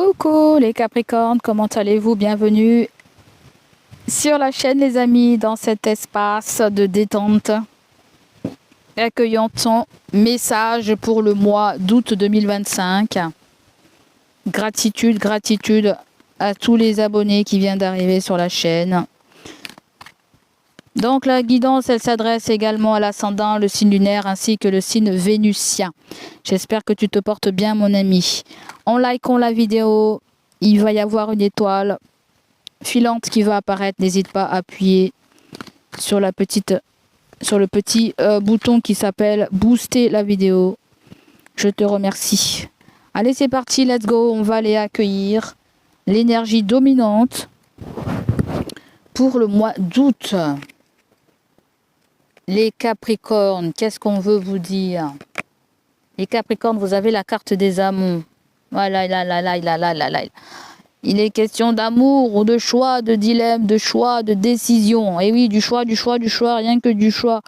Coucou les Capricornes, comment allez-vous? Bienvenue sur la chaîne les amis, dans cet espace de détente, accueillant ton message pour le mois d'août 2025. Gratitude à tous les abonnés qui viennent d'arriver sur la chaîne. Donc la guidance, elle s'adresse également à l'ascendant, le signe lunaire ainsi que le signe vénusien. J'espère que tu te portes bien mon ami. En likant la vidéo, il va y avoir une étoile filante qui va apparaître. N'hésite pas à appuyer sur le petit bouton qui s'appelle booster la vidéo. Je te remercie. Allez, c'est parti, let's go. On va aller accueillir l'énergie dominante pour le mois d'août. Les Capricornes, qu'est-ce qu'on veut vous dire? Les Capricornes, vous avez la carte des amours. Voilà, là. Il est question d'amour, de choix, de dilemme, de choix, de décision. Et oui, du choix, rien que du choix.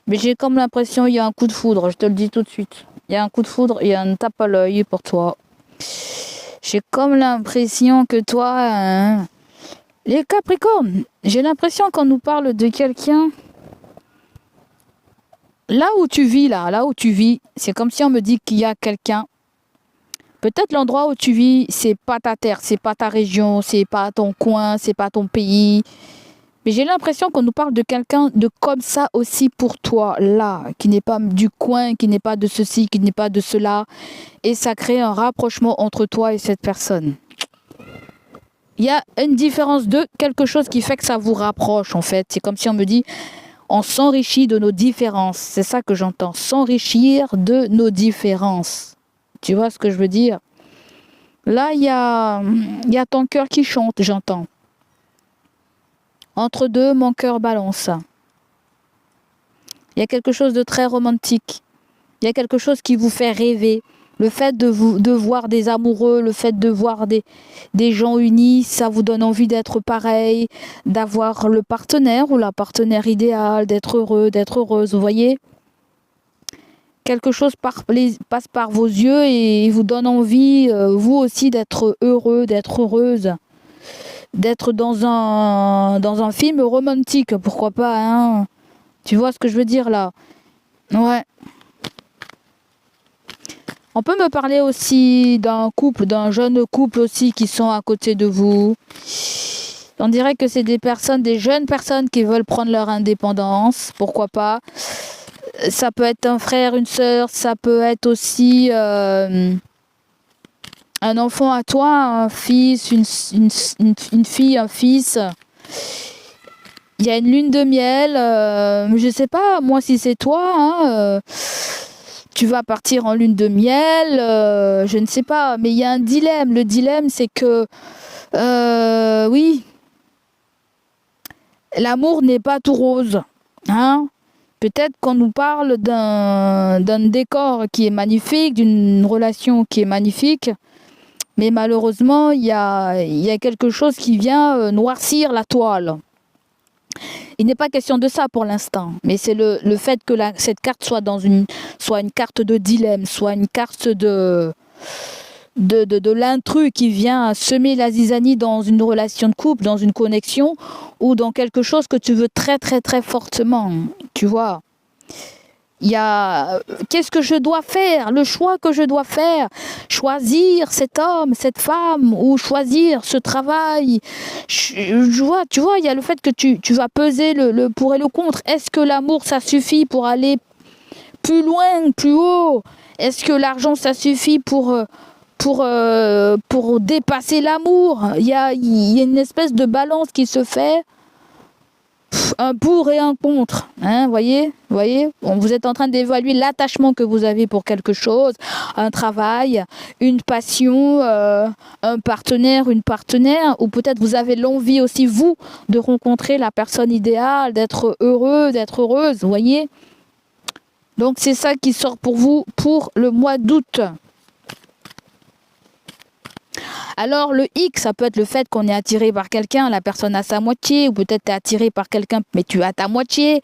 Mais j'ai comme l'impression qu'il y a un coup de foudre, je te le dis tout de suite. Il y a un coup de foudre, il y a une tape à l'œil pour toi. J'ai comme l'impression que toi, les Capricornes, j'ai l'impression qu'on nous parle de quelqu'un. Là où tu vis, c'est comme si on me dit qu'il y a quelqu'un. Peut-être l'endroit où tu vis, c'est pas ta terre, c'est pas ta région, c'est pas ton coin, c'est pas ton pays. Mais j'ai l'impression qu'on nous parle de quelqu'un de comme ça aussi pour toi, là, qui n'est pas du coin, qui n'est pas de ceci, qui n'est pas de cela. Et ça crée un rapprochement entre toi et cette personne. Il y a une différence de quelque chose qui fait que ça vous rapproche, en fait. C'est comme si on me dit, on s'enrichit de nos différences. C'est ça que j'entends, s'enrichir de nos différences. Tu vois ce que je veux dire? Là, il y a ton cœur qui chante, j'entends. Entre deux, mon cœur balance. Il y a quelque chose de très romantique. Il y a quelque chose qui vous fait rêver. Le fait de voir des amoureux, le fait de voir des gens unis, ça vous donne envie d'être pareil, d'avoir le partenaire ou la partenaire idéale, d'être heureux, d'être heureuse, vous voyez? Quelque chose passe par vos yeux et vous donne envie, vous aussi, d'être heureux, d'être heureuse, d'être dans un film romantique, pourquoi pas, hein? Tu vois ce que je veux dire là? Ouais. On peut me parler aussi d'un couple, d'un jeune couple aussi qui sont à côté de vous. On dirait que c'est des jeunes personnes qui veulent prendre leur indépendance, pourquoi pas. Ça peut être un frère, une sœur, ça peut être aussi un enfant à toi, un fils, une fille, un fils. Il y a une lune de miel, je ne sais pas, moi si c'est toi, hein, tu vas partir en lune de miel, je ne sais pas, mais il y a un dilemme. Le dilemme, c'est que, oui, l'amour n'est pas tout rose, hein. Peut-être qu'on nous parle d'un décor qui est magnifique, d'une relation qui est magnifique, mais malheureusement, il y a quelque chose qui vient noircir la toile. Il n'est pas question de ça pour l'instant, mais c'est le fait que cette carte soit une carte de dilemme, soit une carte de l'intrus qui vient semer la zizanie dans une relation de couple, dans une connexion ou dans quelque chose que tu veux très très très fortement, tu vois. Il y a qu'est-ce que je dois faire, le choix que je dois faire, choisir cet homme, cette femme ou choisir ce travail. Tu vois, il y a le fait que tu vas peser le pour et le contre. Est-ce que l'amour ça suffit pour aller plus loin, plus haut? Est-ce que l'argent ça suffit pour dépasser l'amour? Il y a une espèce de balance qui se fait, un pour et un contre, hein, voyez, vous êtes en train d'évaluer l'attachement que vous avez pour quelque chose, un travail, une passion, un partenaire, une partenaire, ou peut-être vous avez l'envie aussi, vous, de rencontrer la personne idéale, d'être heureux, d'être heureuse, voyez. Donc c'est ça qui sort pour vous pour le mois d'août. Alors le X, ça peut être le fait qu'on est attiré par quelqu'un, la personne a sa moitié, ou peut-être tu es attiré par quelqu'un, mais tu as ta moitié.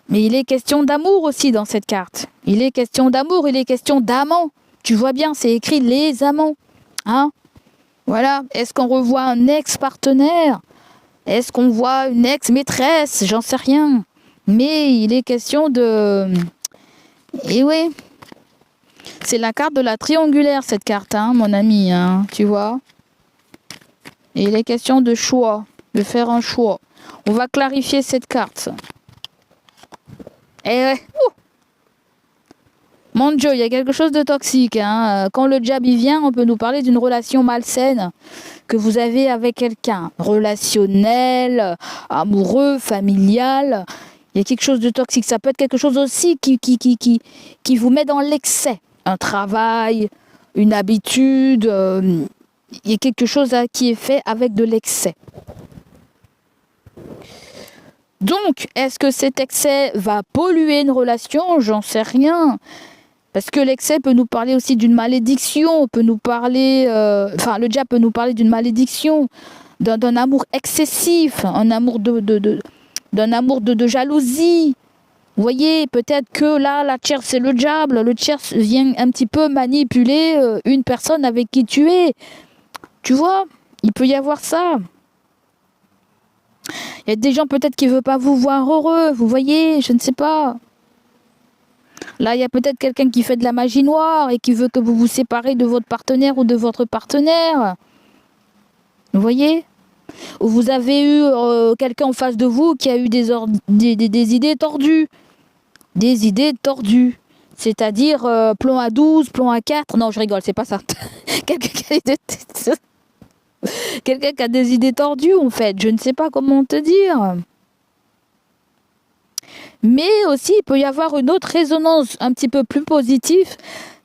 Mais il est question d'amour aussi dans cette carte. Il est question d'amour, il est question d'amants. Tu vois bien, c'est écrit les amants. Hein? Voilà. Est-ce qu'on revoit un ex-partenaire? Est-ce qu'on voit une ex-maîtresse? J'en sais rien. Mais il est question de... Et oui. C'est la carte de la triangulaire, cette carte, hein, mon ami, hein, tu vois. Et il est question de choix, de faire un choix. On va clarifier cette carte. Et mon Dieu, il y a quelque chose de toxique, hein. Quand le diable y vient, on peut nous parler d'une relation malsaine que vous avez avec quelqu'un. Relationnel, amoureux, familial. Il y a quelque chose de toxique. Ça peut être quelque chose aussi qui vous met dans l'excès. Un travail, une habitude. Il y a quelque chose qui est fait avec de l'excès. Donc, est-ce que cet excès va polluer une relation? J'en sais rien. Parce que l'excès peut nous parler aussi d'une malédiction, peut nous parler, le diable peut nous parler d'une malédiction, d'un amour excessif, un amour d'un amour de jalousie. Vous voyez, peut-être que là, la tierce, c'est le diable. Le tierce vient un petit peu manipuler une personne avec qui tu es. Tu vois, il peut y avoir ça. Il y a des gens peut-être qui ne veulent pas vous voir heureux. Vous voyez, je ne sais pas. Là, il y a peut-être quelqu'un qui fait de la magie noire et qui veut que vous vous séparez de votre partenaire ou de votre partenaire. Vous voyez? Ou vous avez eu quelqu'un en face de vous qui a eu des idées tordues. Des idées tordues. C'est-à-dire plomb à 12, plomb à 4. Non, je rigole, c'est pas ça. Quelqu'un qui a des idées tordues, en fait. Je ne sais pas comment te dire. Mais aussi, il peut y avoir une autre résonance un petit peu plus positive,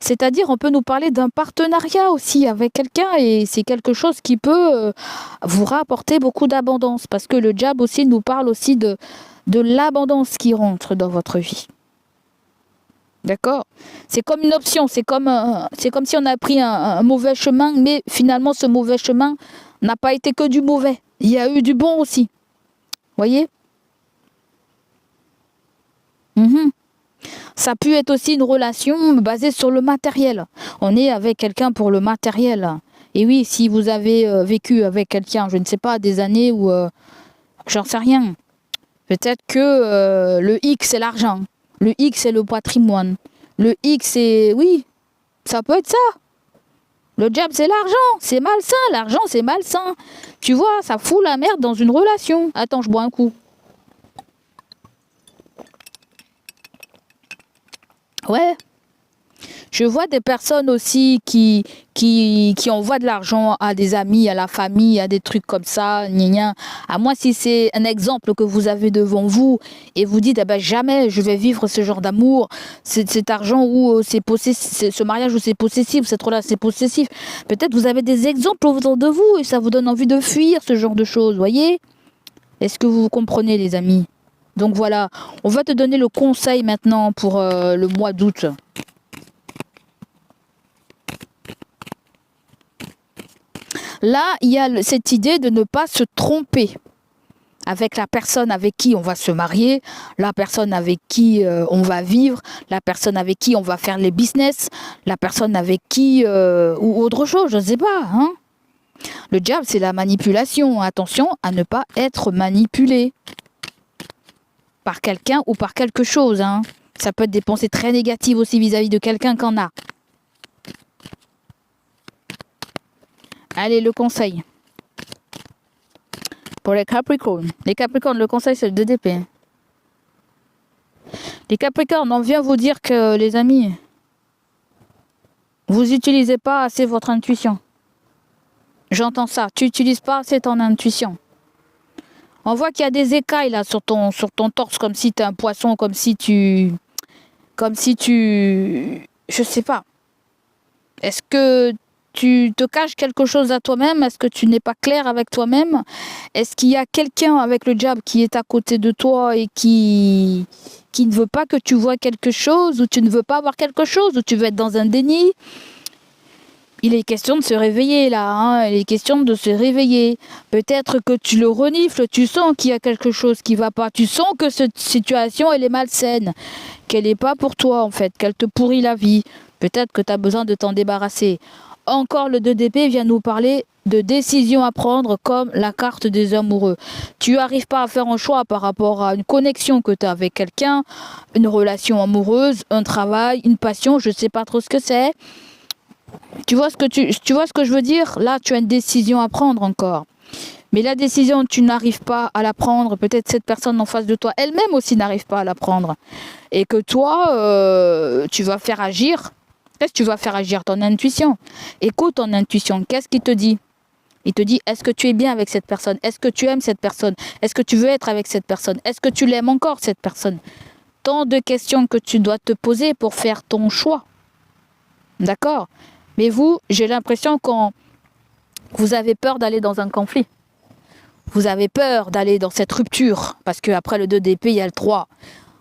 c'est-à-dire on peut nous parler d'un partenariat aussi avec quelqu'un et c'est quelque chose qui peut vous rapporter beaucoup d'abondance parce que le diable aussi nous parle aussi de l'abondance qui rentre dans votre vie. D'accord? C'est comme une option, c'est comme si on a pris un mauvais chemin, mais finalement ce mauvais chemin n'a pas été que du mauvais. Il y a eu du bon aussi. Voyez? Ça peut être aussi une relation basée sur le matériel. On est avec quelqu'un pour le matériel. Et oui, si vous avez vécu avec quelqu'un, je ne sais pas, des années où... j'en sais rien. Peut-être que le X, c'est l'argent. Le X, c'est le patrimoine. Le X, c'est... Oui, ça peut être ça. Le diable, c'est l'argent. C'est malsain. L'argent, c'est malsain. Tu vois, ça fout la merde dans une relation. Attends, je bois un coup. Ouais. Je vois des personnes aussi qui envoient de l'argent à des amis, à la famille, à des trucs comme ça, gna gna. À moi, si c'est un exemple que vous avez devant vous et vous dites, eh ben, jamais je vais vivre ce genre d'amour, cet argent où c'est possessif, ce mariage où c'est possessif, cette relation c'est possessif. Peut-être vous avez des exemples autour de vous et ça vous donne envie de fuir ce genre de choses, voyez? Est-ce que vous comprenez, les amis? Donc voilà, on va te donner le conseil maintenant pour le mois d'août. Là, il y a cette idée de ne pas se tromper avec la personne avec qui on va se marier, la personne avec qui on va vivre, la personne avec qui on va faire les business, la personne avec qui... ou autre chose, je ne sais pas. Hein. Le diable, c'est la manipulation. Attention à ne pas être manipulé par quelqu'un ou par quelque chose. Hein. Ça peut être des pensées très négatives aussi vis-à-vis de quelqu'un qu'on a. Allez, le conseil. Pour les Capricornes. Les Capricornes, le conseil, c'est le 2DP. Les Capricornes, on vient vous dire que, les amis, vous n'utilisez pas assez votre intuition. J'entends ça. Tu n'utilises pas assez ton intuition. On voit qu'il y a des écailles là sur ton torse, comme si tu es un poisson, comme si tu... Je sais pas. Est-ce que tu te caches quelque chose à toi-même? Est-ce que tu n'es pas clair avec toi-même? Est-ce qu'il y a quelqu'un avec le diable qui est à côté de toi et qui ne veut pas que tu vois quelque chose, ou tu ne veux pas voir quelque chose, ou tu veux être dans un déni? Il est question de se réveiller là, hein. Il est question de se réveiller. Peut-être que tu le renifles, tu sens qu'il y a quelque chose qui ne va pas. Tu sens que cette situation, elle est malsaine, qu'elle n'est pas pour toi en fait, qu'elle te pourrit la vie. Peut-être que tu as besoin de t'en débarrasser. encore le 2 d'épée vient nous parler de décisions à prendre comme la carte des amoureux. Tu n'arrives pas à faire un choix par rapport à une connexion que tu as avec quelqu'un, une relation amoureuse, un travail, une passion, je ne sais pas trop ce que c'est. Tu vois ce que je veux dire? Là, tu as une décision à prendre encore. Mais la décision, tu n'arrives pas à la prendre. Peut-être cette personne en face de toi, elle-même aussi n'arrive pas à la prendre. Et que toi, tu vas faire agir. Qu'est-ce que tu vas faire agir? Ton intuition. Écoute ton intuition. Qu'est-ce qu'il te dit? Il te dit, est-ce que tu es bien avec cette personne? Est-ce que tu aimes cette personne? Est-ce que tu veux être avec cette personne? Est-ce que tu l'aimes encore, cette personne? Tant de questions que tu dois te poser pour faire ton choix. D'accord? Mais vous, j'ai l'impression que vous avez peur d'aller dans un conflit. Vous avez peur d'aller dans cette rupture. Parce qu'après le 2 d'épée, il y a le 3.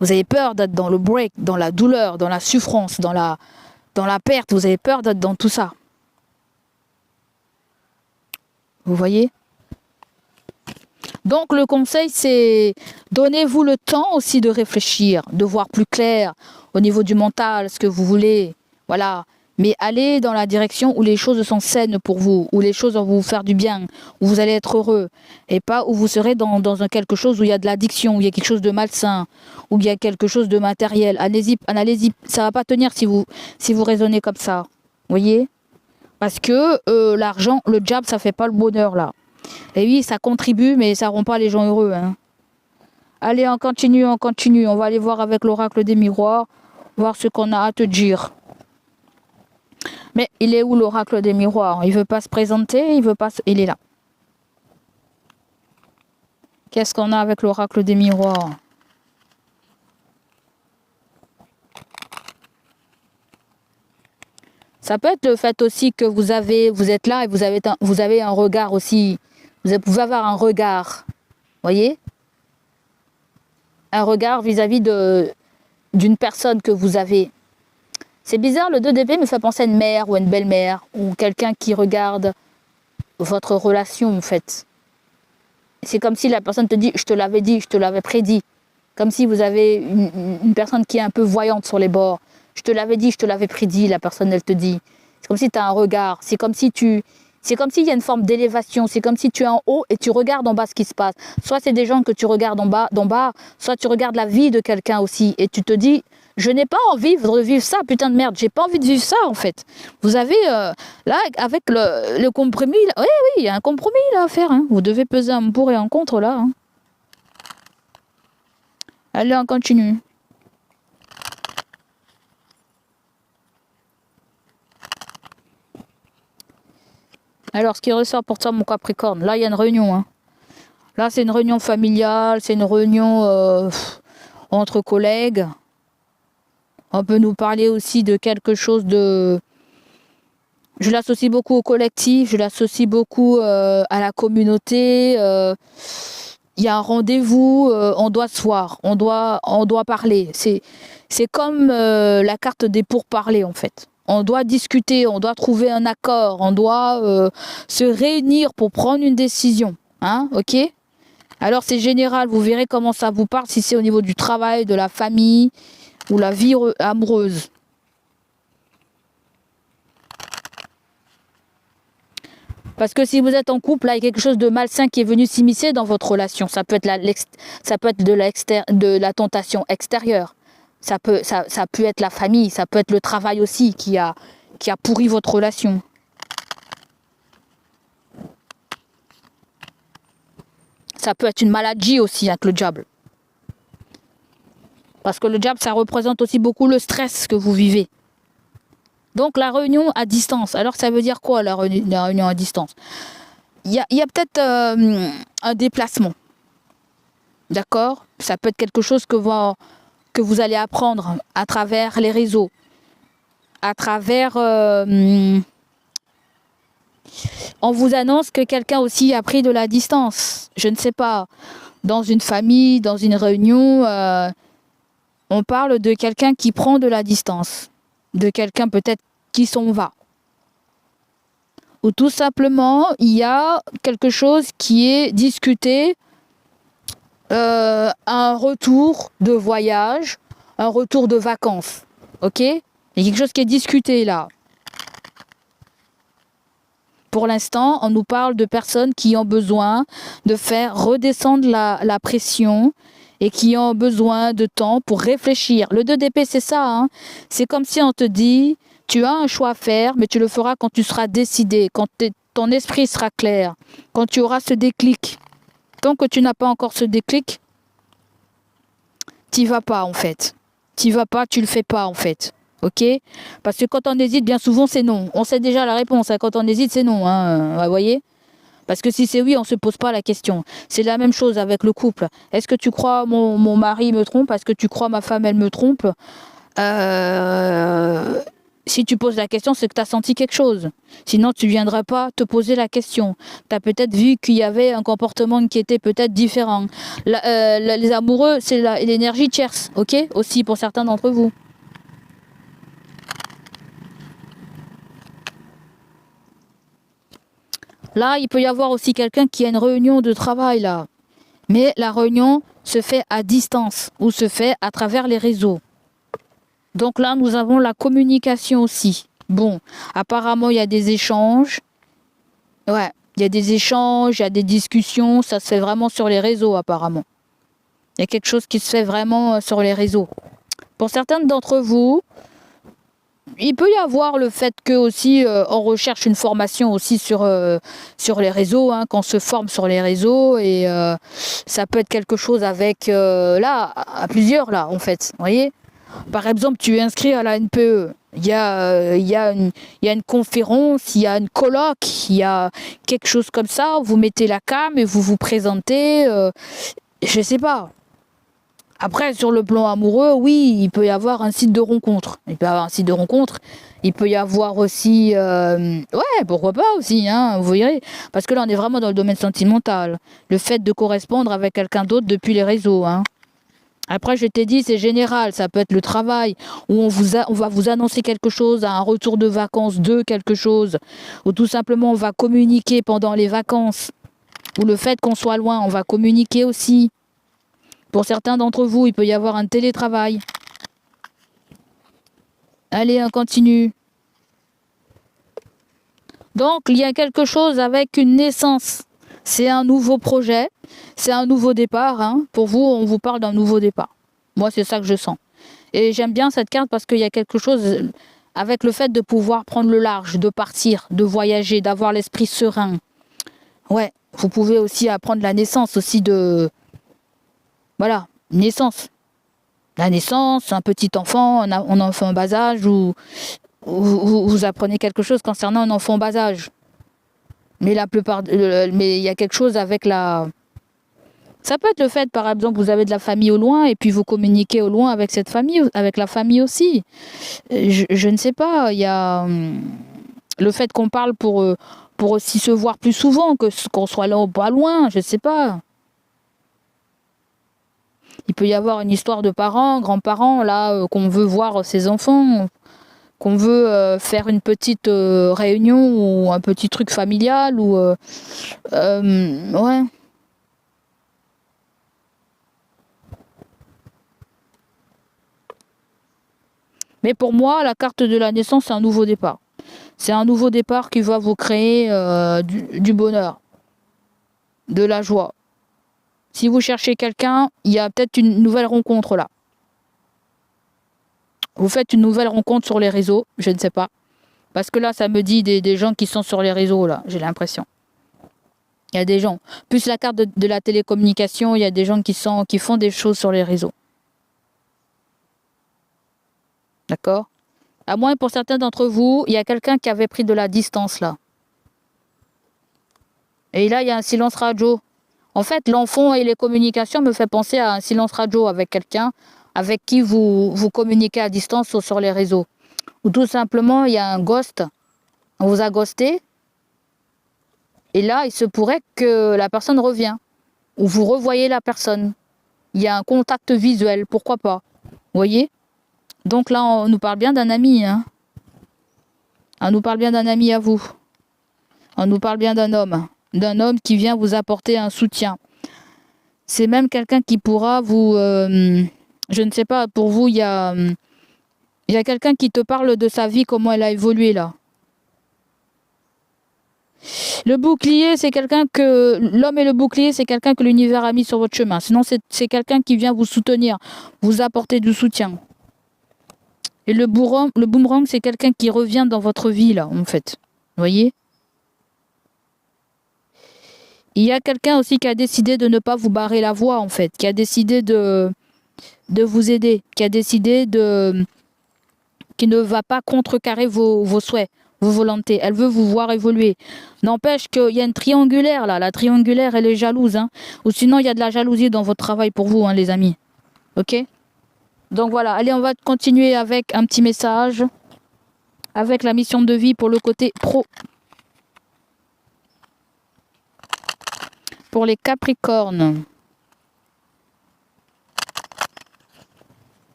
Vous avez peur d'être dans le break, dans la douleur, dans la souffrance, dans la perte. Vous avez peur d'être dans tout ça. Vous voyez? Donc le conseil, c'est donnez-vous le temps aussi de réfléchir, de voir plus clair au niveau du mental, ce que vous voulez. Voilà. Mais allez dans la direction où les choses sont saines pour vous, où les choses vont vous faire du bien, où vous allez être heureux. Et pas où vous serez dans quelque chose où il y a de l'addiction, où il y a quelque chose de malsain, où il y a quelque chose de matériel. Allez-y, ça ne va pas tenir si vous raisonnez comme ça. Vous voyez? Parce que l'argent, le diable, ça ne fait pas le bonheur là. Et oui, ça contribue, mais ça ne rend pas les gens heureux. Hein. Allez, on continue. On va aller voir avec l'oracle des miroirs, voir ce qu'on a à te dire. Mais il est où l'oracle des miroirs? Il veut pas se présenter, il est là. Qu'est-ce qu'on a avec l'oracle des miroirs? Ça peut être le fait aussi que vous êtes là et vous avez un regard aussi. Vous pouvez avoir un regard, voyez? Un regard vis-à-vis d'une personne que vous avez. C'est bizarre, le 2 d'épée me fait penser à une mère ou à une belle-mère ou quelqu'un qui regarde votre relation en fait. C'est comme si la personne te dit, je te l'avais dit, je te l'avais prédit. Comme si vous avez une personne qui est un peu voyante sur les bords. Je te l'avais dit, je te l'avais prédit, la personne elle te dit. C'est comme si tu as un regard, c'est comme s'il y a une forme d'élévation, c'est comme si tu es en haut et tu regardes en bas ce qui se passe. Soit c'est des gens que tu regardes d'en bas, soit tu regardes la vie de quelqu'un aussi et tu te dis, je n'ai pas envie de revivre ça, putain de merde, j'ai pas envie de vivre ça en fait. Vous avez, là, avec le compromis, oui, il y a un compromis là à faire, hein. Vous devez peser un pour et un contre là. Hein. Allez, on continue. Alors, ce qui ressort pour toi, mon Capricorne, là, il y a une réunion. Hein. Là, c'est une réunion familiale, c'est une réunion entre collègues. On peut nous parler aussi de quelque chose de... Je l'associe beaucoup au collectif, je l'associe beaucoup à la communauté. Il y a un rendez-vous, on doit se voir, on doit parler. C'est comme la carte des pourparlers, en fait. On doit discuter, on doit trouver un accord, on doit se réunir pour prendre une décision. Hein, ok? Alors c'est général, vous verrez comment ça vous parle, si c'est au niveau du travail, de la famille ou la vie amoureuse. Parce que si vous êtes en couple, là, il y a quelque chose de malsain qui est venu s'immiscer dans votre relation. Ça peut être de la tentation extérieure. Ça peut être la famille, ça peut être le travail aussi qui a pourri votre relation. Ça peut être une maladie aussi avec le diable. Parce que le diable, ça représente aussi beaucoup le stress que vous vivez. Donc la réunion à distance. Alors ça veut dire quoi la réunion à distance? Il y a peut-être un déplacement. D'accord? Ça peut être quelque chose que vous allez apprendre à travers les réseaux. À travers... on vous annonce que quelqu'un aussi a pris de la distance. Je ne sais pas. Dans une famille, dans une réunion, on parle de quelqu'un qui prend de la distance. De quelqu'un peut-être qui s'en va. Ou tout simplement, il y a quelque chose qui est discuté, un retour de voyage, un retour de vacances. Ok? Il y a quelque chose qui est discuté là. Pour l'instant, on nous parle de personnes qui ont besoin de faire redescendre la pression et qui ont besoin de temps pour réfléchir. Le 2 d'épée, c'est ça. Hein. C'est comme si on te dit, tu as un choix à faire, mais tu le feras quand tu seras décidé, quand ton esprit sera clair, quand tu auras ce déclic. Tant que tu n'as pas encore ce déclic, t'y vas pas en fait. T'y vas pas, tu le fais pas en fait. Ok? Parce que quand on hésite, bien souvent c'est non. On sait déjà la réponse. Hein. Quand on hésite, c'est non. Hein. Vous voyez? Parce que si c'est oui, on ne se pose pas la question. C'est la même chose avec le couple. Est-ce que tu crois mon mari me trompe? Est-ce que tu crois ma femme, elle me trompe? Si tu poses la question, c'est que tu as senti quelque chose. Sinon, tu ne viendrais pas te poser la question. Tu as peut-être vu qu'il y avait un comportement qui était peut-être différent. Les amoureux, c'est l'énergie tierce, ok? Aussi pour certains d'entre vous. Là, il peut y avoir aussi quelqu'un qui a une réunion de travail, là. Mais la réunion se fait à distance ou se fait à travers les réseaux. Donc là, nous avons la communication aussi. Bon, apparemment, il y a des échanges. Ouais, il y a des échanges, il y a des discussions. Ça se fait vraiment sur les réseaux, apparemment. Il y a quelque chose qui se fait vraiment sur les réseaux. Pour certains d'entre vous, il peut y avoir le fait que aussi on recherche une formation aussi sur les réseaux, hein, qu'on se forme sur les réseaux et ça peut être quelque chose avec là à plusieurs là en fait, vous voyez. Par exemple, tu es inscrit à la NPE, il y a une conférence, il y a une colloque, il y a quelque chose comme ça, vous mettez la cam et vous vous présentez, je sais pas. Après, sur le plan amoureux, oui, il peut y avoir un site de rencontre. Il peut y avoir un site de rencontre. Il peut y avoir aussi... ouais, pourquoi pas aussi, hein, vous verrez. Parce que là, on est vraiment dans le domaine sentimental. Le fait de correspondre avec quelqu'un d'autre depuis les réseaux. Hein. Après, je t'ai dit, c'est général. Ça peut être le travail, où on va vous annoncer quelque chose, un retour de vacances de quelque chose. Ou tout simplement, on va communiquer pendant les vacances. Ou le fait qu'on soit loin, on va communiquer aussi. Pour certains d'entre vous, il peut y avoir un télétravail. Allez, on continue. Donc, il y a quelque chose avec une naissance. C'est un nouveau projet. C'est un nouveau départ. Hein. Pour vous, on vous parle d'un nouveau départ. Moi, c'est ça que je sens. Et j'aime bien cette carte parce qu'il y a quelque chose avec le fait de pouvoir prendre le large, de partir, de voyager, d'avoir l'esprit serein. Ouais, vous pouvez aussi apprendre la naissance aussi de... Voilà, naissance. La naissance, un petit enfant, un enfant en bas âge, ou vous apprenez quelque chose concernant un enfant en bas âge. Mais mais il y a quelque chose avec la... Ça peut être le fait, par exemple, vous avez de la famille au loin et puis vous communiquez au loin avec cette famille, avec la famille aussi. Je ne sais pas, il y a le fait qu'on parle pour aussi se voir plus souvent, qu'on soit là ou pas loin, je ne sais pas. Il peut y avoir une histoire de parents, grands-parents, là, qu'on veut voir ses enfants, qu'on veut faire une petite réunion ou un petit truc familial, ou... ouais. Mais pour moi, la carte de la naissance, c'est un nouveau départ. C'est un nouveau départ qui va vous créer du bonheur, de la joie. Si vous cherchez quelqu'un, il y a peut-être une nouvelle rencontre là. Vous faites une nouvelle rencontre sur les réseaux, je ne sais pas. Parce que là, ça me dit des gens qui sont sur les réseaux, là, j'ai l'impression. Il y a des gens. Plus la carte de la télécommunication, il y a des gens qui font des choses sur les réseaux. D'accord? À moins pour certains d'entre vous, il y a quelqu'un qui avait pris de la distance, là. Et là, il y a un silence radio. En fait, l'enfant et les communications me fait penser à un silence radio avec quelqu'un avec qui vous communiquez à distance ou sur les réseaux. Ou tout simplement, il y a un ghost. On vous a ghosté. Et là, il se pourrait que la personne revienne. Ou vous revoyez la personne. Il y a un contact visuel, pourquoi pas. Vous voyez? Donc là, on nous parle bien d'un ami. Hein. On nous parle bien d'un ami à vous. On nous parle bien d'un homme. D'un homme qui vient vous apporter un soutien. C'est même quelqu'un qui pourra vous... je ne sais pas, pour vous, il y a quelqu'un qui te parle de sa vie, comment elle a évolué là. Le bouclier, c'est quelqu'un que... L'homme et le bouclier, c'est quelqu'un que l'univers a mis sur votre chemin. Sinon, c'est quelqu'un qui vient vous soutenir, vous apporter du soutien. Et le boomerang, c'est quelqu'un qui revient dans votre vie, là, en fait. Vous voyez? Il y a quelqu'un aussi qui a décidé de ne pas vous barrer la voie, en fait. Qui a décidé de vous aider. Qui a décidé de... Qui ne va pas contrecarrer vos souhaits, vos volontés. Elle veut vous voir évoluer. N'empêche qu'il y a une triangulaire, là. La triangulaire, elle est jalouse, hein. Ou sinon, il y a de la jalousie dans votre travail pour vous, hein, les amis. Ok? Donc voilà, allez, on va continuer avec un petit message. Avec la mission de vie pour le côté pro. Pour les Capricornes.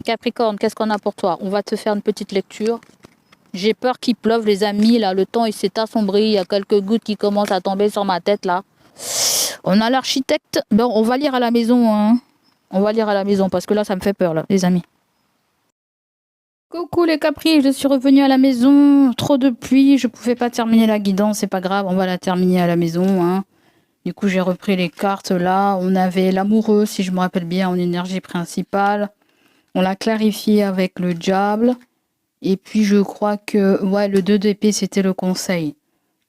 Capricorne, qu'est-ce qu'on a pour toi? On va te faire une petite lecture. J'ai peur qu'il pleuve, les amis. Là, le temps, il s'est assombri. Il y a quelques gouttes qui commencent à tomber sur ma tête, là. On a l'architecte. Bon, on va lire à la maison, hein. On va lire à la maison parce que là, ça me fait peur, là, les amis. Coucou les Capri, je suis revenue à la maison. Trop de pluie, je pouvais pas terminer la guidance, c'est pas grave, on va la terminer à la maison, hein. Du coup, j'ai repris les cartes là. On avait l'amoureux, si je me rappelle bien, en énergie principale. On l'a clarifié avec le diable. Et puis, je crois que ouais, le 2 d'épée, c'était le conseil.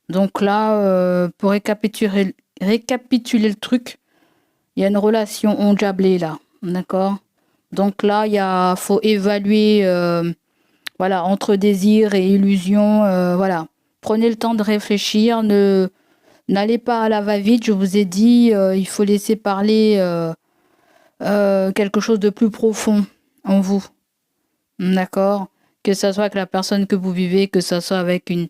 Donc là, pour récapituler le truc, il y a une relation endiablée là, d'accord? Donc là, faut évaluer, voilà, entre désir et illusion, voilà. Prenez le temps de réfléchir, n'allez pas à la va-vite, je vous ai dit, il faut laisser parler quelque chose de plus profond en vous, d'accord? Que ça soit avec la personne que vous vivez, que ça soit avec une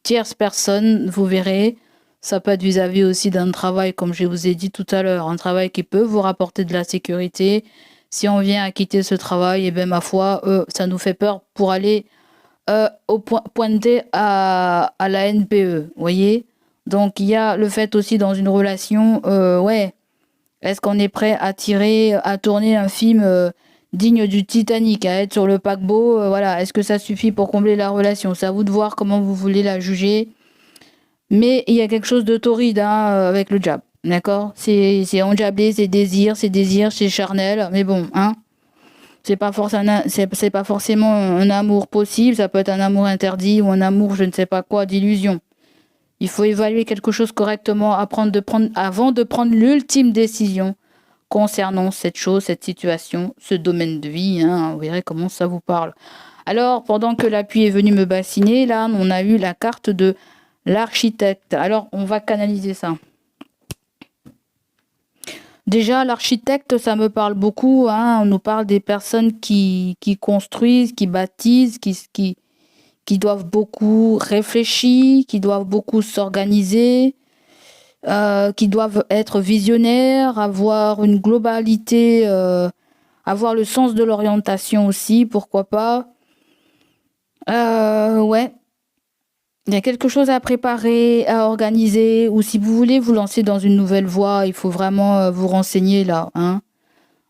tierce personne, vous verrez. Ça peut être vis-à-vis aussi d'un travail, comme je vous ai dit tout à l'heure, un travail qui peut vous rapporter de la sécurité. Si on vient à quitter ce travail, et bien ma foi, ça nous fait peur pour aller pointer à la NPE, vous voyez? Donc il y a le fait aussi dans une relation, ouais, est-ce qu'on est prêt à tourner un film digne du Titanic, à être sur le paquebot, voilà, est-ce que ça suffit pour combler la relation? C'est à vous de voir comment vous voulez la juger. Mais il y a quelque chose de torride, hein, avec le diable. D'accord? C'est endiablé, c'est désir, c'est charnel. Mais bon, hein. C'est pas forcément un amour possible. Ça peut être un amour interdit ou un amour, je ne sais pas quoi, d'illusion. Il faut évaluer quelque chose correctement avant de prendre l'ultime décision concernant cette chose, cette situation, ce domaine de vie, hein. Vous verrez comment ça vous parle. Alors, pendant que la pluie est venue me bassiner, là, on a eu la carte de l'architecte. Alors, on va canaliser ça. Déjà, l'architecte, ça me parle beaucoup, hein. On nous parle des personnes qui construisent, qui bâtissent, qui doivent beaucoup réfléchir, qui doivent beaucoup s'organiser, qui doivent être visionnaires, avoir une globalité, avoir le sens de l'orientation aussi, pourquoi pas. Ouais. Il y a quelque chose à préparer, à organiser, ou si vous voulez vous lancer dans une nouvelle voie, il faut vraiment vous renseigner là, hein.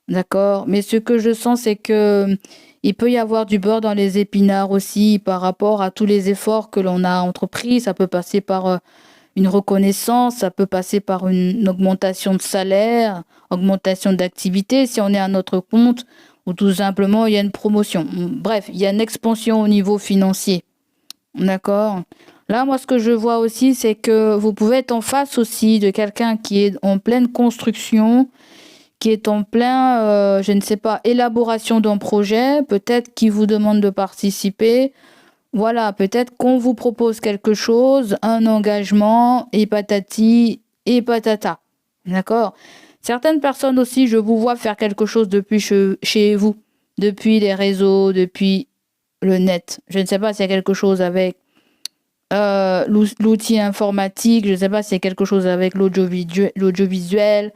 D'accord? Mais ce que je sens, c'est que il peut y avoir du beurre dans les épinards aussi par rapport à tous les efforts que l'on a entrepris. Ça peut passer par une reconnaissance, ça peut passer par une augmentation de salaire, augmentation d'activité si on est à notre compte, ou tout simplement il y a une promotion. Bref, il y a une expansion au niveau financier. D'accord. Là, moi, ce que je vois aussi, c'est que vous pouvez être en face aussi de quelqu'un qui est en pleine construction, qui est en plein, je ne sais pas, élaboration d'un projet, peut-être qui vous demande de participer. Voilà, peut-être qu'on vous propose quelque chose, un engagement, et patati et patata. D'accord? Certaines personnes aussi, je vous vois faire quelque chose depuis chez vous, depuis les réseaux, depuis le net. Je ne sais pas s'il y a quelque chose avec l'outil informatique, je ne sais pas s'il y a quelque chose avec l'audiovisuel.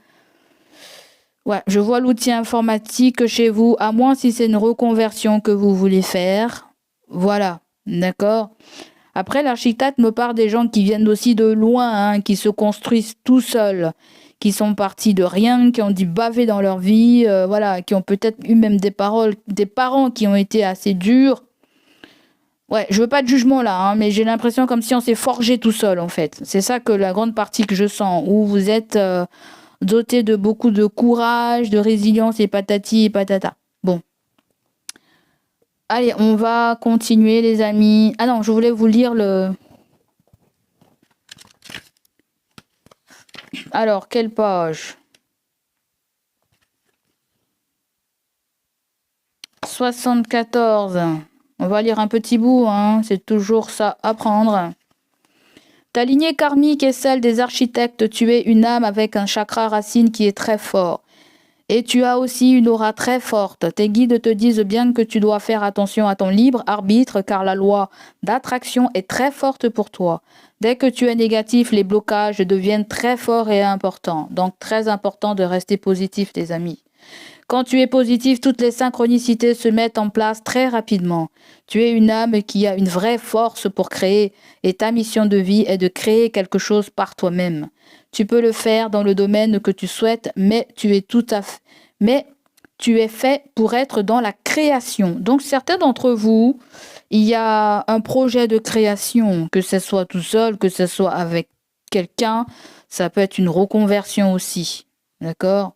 Ouais, je vois l'outil informatique chez vous, à moins si c'est une reconversion que vous voulez faire. Voilà, d'accord. Après, l'architecte me parle des gens qui viennent aussi de loin, hein, qui se construisent tout seuls, qui sont partis de rien, qui ont dû baver dans leur vie, voilà, qui ont peut-être eu même des parents qui ont été assez durs. Ouais, je veux pas de jugement là, hein, mais j'ai l'impression comme si on s'est forgé tout seul en fait. C'est ça que la grande partie que je sens, où vous êtes doté de beaucoup de courage, de résilience et patati et patata. Bon, allez, on va continuer les amis. Ah non, je voulais vous lire le... Alors, quelle page? 74. On va lire un petit bout, hein. C'est toujours ça à prendre. Ta lignée karmique est celle des architectes. Tu es une âme avec un chakra racine qui est très fort. Et tu as aussi une aura très forte. Tes guides te disent bien que tu dois faire attention à ton libre arbitre car la loi d'attraction est très forte pour toi. Dès que tu es négatif, les blocages deviennent très forts et importants. Donc très important de rester positif, les amis. Quand tu es positif, toutes les synchronicités se mettent en place très rapidement. Tu es une âme qui a une vraie force pour créer et ta mission de vie est de créer quelque chose par toi-même. Tu peux le faire dans le domaine que tu souhaites, mais tu es fait pour être dans la création. Donc certains d'entre vous, il y a un projet de création, que ce soit tout seul, que ce soit avec quelqu'un, ça peut être une reconversion aussi. D'accord ?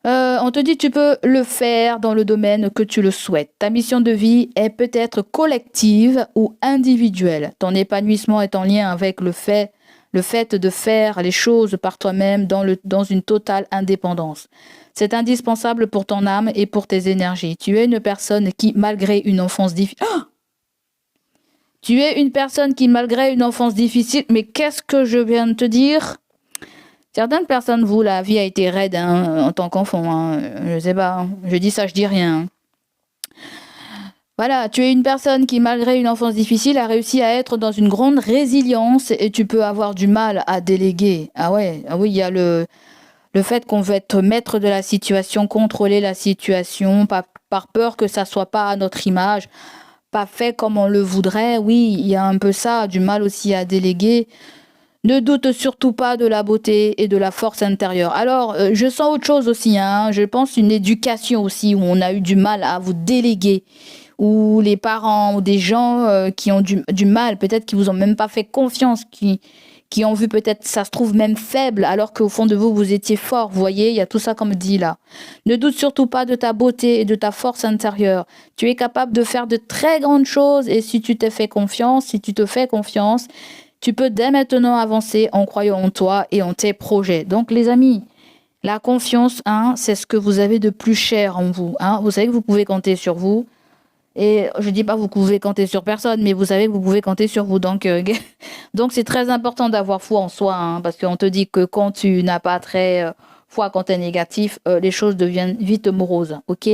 On te dit tu peux le faire dans le domaine que tu le souhaites. Ta mission de vie est peut-être collective ou individuelle. Ton épanouissement est en lien avec le fait de faire les choses par toi-même dans une totale indépendance. C'est indispensable pour ton âme et pour tes énergies. Tu es une personne qui, malgré une enfance difficile... Tu es une personne qui, malgré une enfance difficile... Mais qu'est-ce que je viens de te dire ? Certaines personnes, vous, la vie a été raide hein, en tant qu'enfant. Hein. Je sais pas. Hein. Je dis ça, je dis rien. Voilà, tu es une personne qui, malgré une enfance difficile, a réussi à être dans une grande résilience et tu peux avoir du mal à déléguer. Ah ouais, ah oui, il y a le fait qu'on veut être maître de la situation, contrôler la situation, par peur que ça soit pas à notre image, pas fait comme on le voudrait. Oui, il y a un peu ça, du mal aussi à déléguer. Ne doute surtout pas de la beauté et de la force intérieure. Alors, je sens autre chose aussi, hein. Je pense une éducation aussi où on a eu du mal à vous déléguer, ou les parents ou des gens qui ont du mal, peut-être qui vous ont même pas fait confiance, qui ont vu peut-être, ça se trouve même faible, alors qu'au fond de vous, vous étiez fort. Vous voyez, il y a tout ça comme dit là. Ne doute surtout pas de ta beauté et de ta force intérieure. Tu es capable de faire de très grandes choses et si tu te fais confiance, tu peux dès maintenant avancer en croyant en toi et en tes projets. Donc les amis, la confiance, hein, c'est ce que vous avez de plus cher en vous. Hein. Vous savez que vous pouvez compter sur vous. Et je dis pas que vous pouvez compter sur personne, mais vous savez que vous pouvez compter sur vous. Donc donc c'est très important d'avoir foi en soi, hein, parce qu'on te dit que quand tu n'as pas très foi, quand tu es négatif, les choses deviennent vite moroses. Ok ?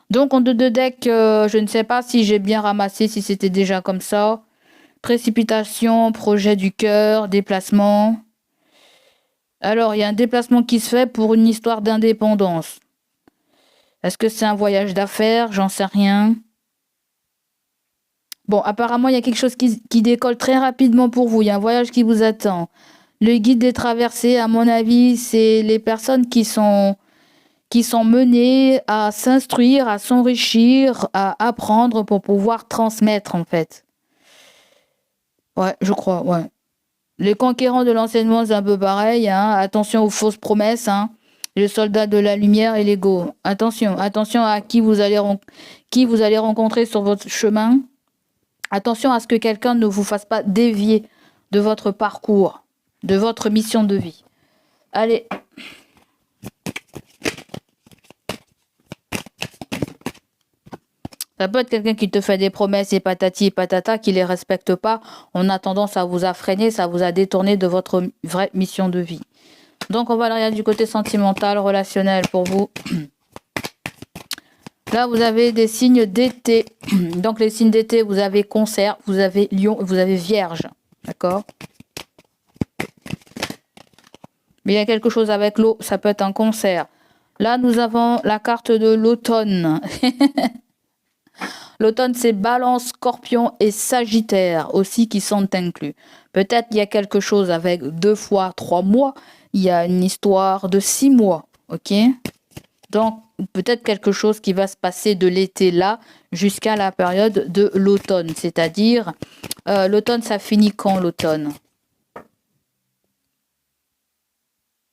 Donc en deux deck, je ne sais pas si j'ai bien ramassé, si c'était déjà comme ça. Précipitation, projet du cœur, déplacement. Alors, il y a un déplacement qui se fait pour une histoire d'indépendance. Est-ce que c'est un voyage d'affaires? J'en sais rien. Bon, apparemment, il y a quelque chose qui décolle très rapidement pour vous. Il y a un voyage qui vous attend. Le guide des traversées, à mon avis, c'est les personnes qui sont menées à s'instruire, à s'enrichir, à apprendre pour pouvoir transmettre, en fait. Ouais, je crois, ouais. Les conquérants de l'enseignement, c'est un peu pareil. Hein. Attention aux fausses promesses. Hein. Les soldats de la lumière et l'ego. Attention à qui vous allez rencontrer sur votre chemin. Attention à ce que quelqu'un ne vous fasse pas dévier de votre parcours, de votre mission de vie. Allez. Ça peut être quelqu'un qui te fait des promesses et patati et patata, qui les respecte pas. On a tendance à vous a freiné, ça vous a détourné de votre vraie mission de vie. Donc, on va regarder du côté sentimental, relationnel pour vous. Là, vous avez des signes d'été. Donc, les signes d'été, vous avez Cancer, vous avez Lion, vous avez Vierge. D'accord ? Mais il y a quelque chose avec l'eau, ça peut être un Cancer. Là, nous avons la carte de l'automne. L'automne, c'est Balance, Scorpion et Sagittaire aussi qui sont inclus. Peut-être il y a quelque chose avec 2 fois 3 mois. Il y a une histoire de 6 mois. Ok ? Donc, ou peut-être quelque chose qui va se passer de l'été là jusqu'à la période de l'automne. C'est-à-dire, l'automne, ça finit quand l'automne?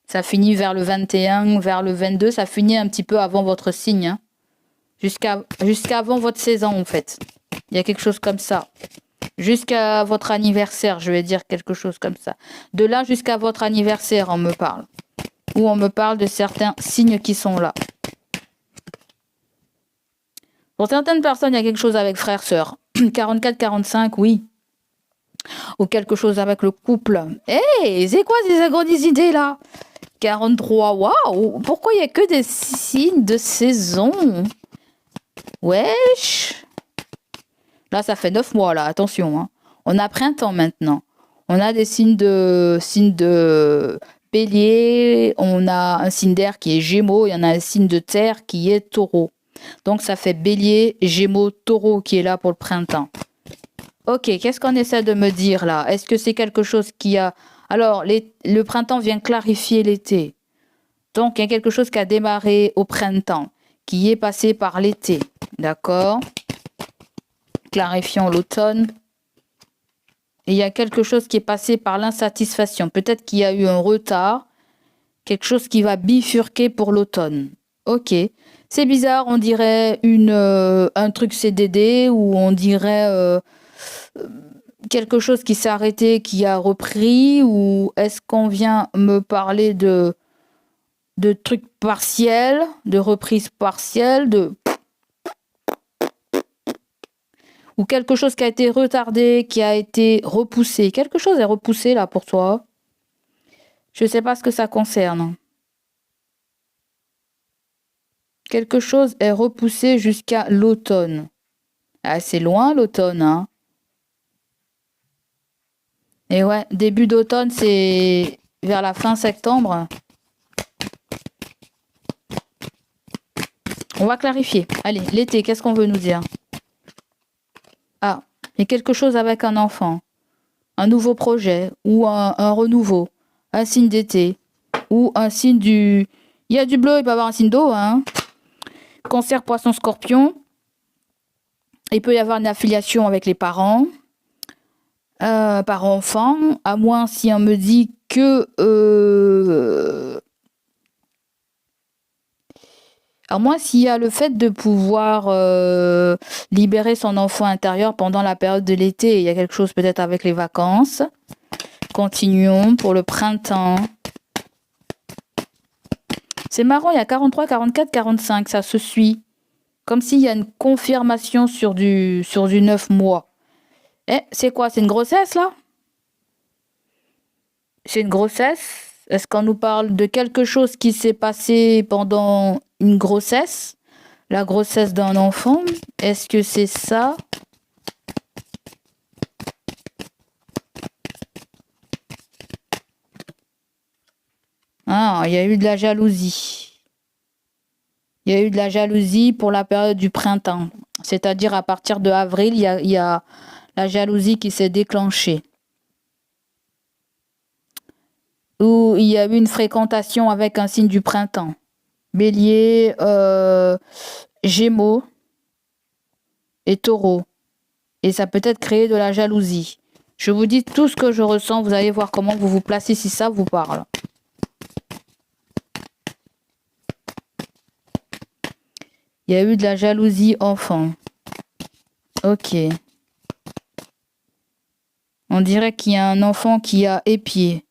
Ça finit vers le 21, vers le 22, ça finit un petit peu avant votre signe, hein. Jusqu'à avant votre saison, en fait. Il y a quelque chose comme ça. Jusqu'à votre anniversaire, je vais dire quelque chose comme ça. De là jusqu'à votre anniversaire, on me parle. Ou on me parle de certains signes qui sont là. Pour certaines personnes, il y a quelque chose avec frère-sœur. 44, 45, oui. Ou quelque chose avec le couple. Hey, c'est quoi ces agonies idées là? 43, waouh! Pourquoi il n'y a que des signes de saison? Wesh! Là, ça fait 9 mois, là, attention. Hein. On a printemps maintenant. On a des signes de bélier, on a un signe d'air qui est gémeaux, il y en a un signe de terre qui est taureau. Donc, ça fait bélier, gémeaux, taureau qui est là pour le printemps. Ok, qu'est-ce qu'on essaie de me dire là? Est-ce que c'est quelque chose qui a... Alors, le printemps vient clarifier l'été. Donc, il y a quelque chose qui a démarré au printemps, qui est passé par l'été. D'accord? Clarifiant l'automne. Et il y a quelque chose qui est passé par l'insatisfaction. Peut-être qu'il y a eu un retard. Quelque chose qui va bifurquer pour l'automne. Ok. C'est bizarre, on dirait un truc CDD ou on dirait quelque chose qui s'est arrêté, qui a repris, ou est-ce qu'on vient me parler de trucs partiels, de reprises partielles, ou quelque chose qui a été retardé, qui a été repoussé. Quelque chose est repoussé là pour toi. Je ne sais pas ce que ça concerne. Quelque chose est repoussé jusqu'à l'automne. Ah, c'est loin l'automne, hein. Et ouais, début d'automne, c'est vers la fin septembre. On va clarifier. Allez, l'été, qu'est-ce qu'on veut nous dire? Ah, il y a quelque chose avec un enfant. Un nouveau projet ou un renouveau. Un signe d'été. Ou un signe du... Il y a du bleu, il peut y avoir un signe d'eau, hein. Cancer, poisson, scorpion. Il peut y avoir une affiliation avec les parents. Parents-enfants. À moins si on me dit que... À moins s'il y a le fait de pouvoir libérer son enfant intérieur pendant la période de l'été. Il y a quelque chose peut-être avec les vacances. Continuons pour le printemps. C'est marrant, il y a 43, 44, 45, ça se suit. Comme s'il y a une confirmation sur du 9 mois. Eh, c'est quoi? C'est une grossesse là? C'est une grossesse? Est-ce qu'on nous parle de quelque chose qui s'est passé pendant une grossesse? La grossesse d'un enfant? Est-ce que c'est ça? Ah, il y a eu de la jalousie. Il y a eu de la jalousie pour la période du printemps. C'est-à-dire à partir de avril, il y a la jalousie qui s'est déclenchée. Ou il y a eu une fréquentation avec un signe du printemps. Bélier, Gémeaux et Taureau. Et ça peut être créé de la jalousie. Je vous dis tout ce que je ressens. Vous allez voir comment vous vous placez si ça vous parle. Il y a eu de la jalousie enfant. Ok. On dirait qu'il y a un enfant qui a épié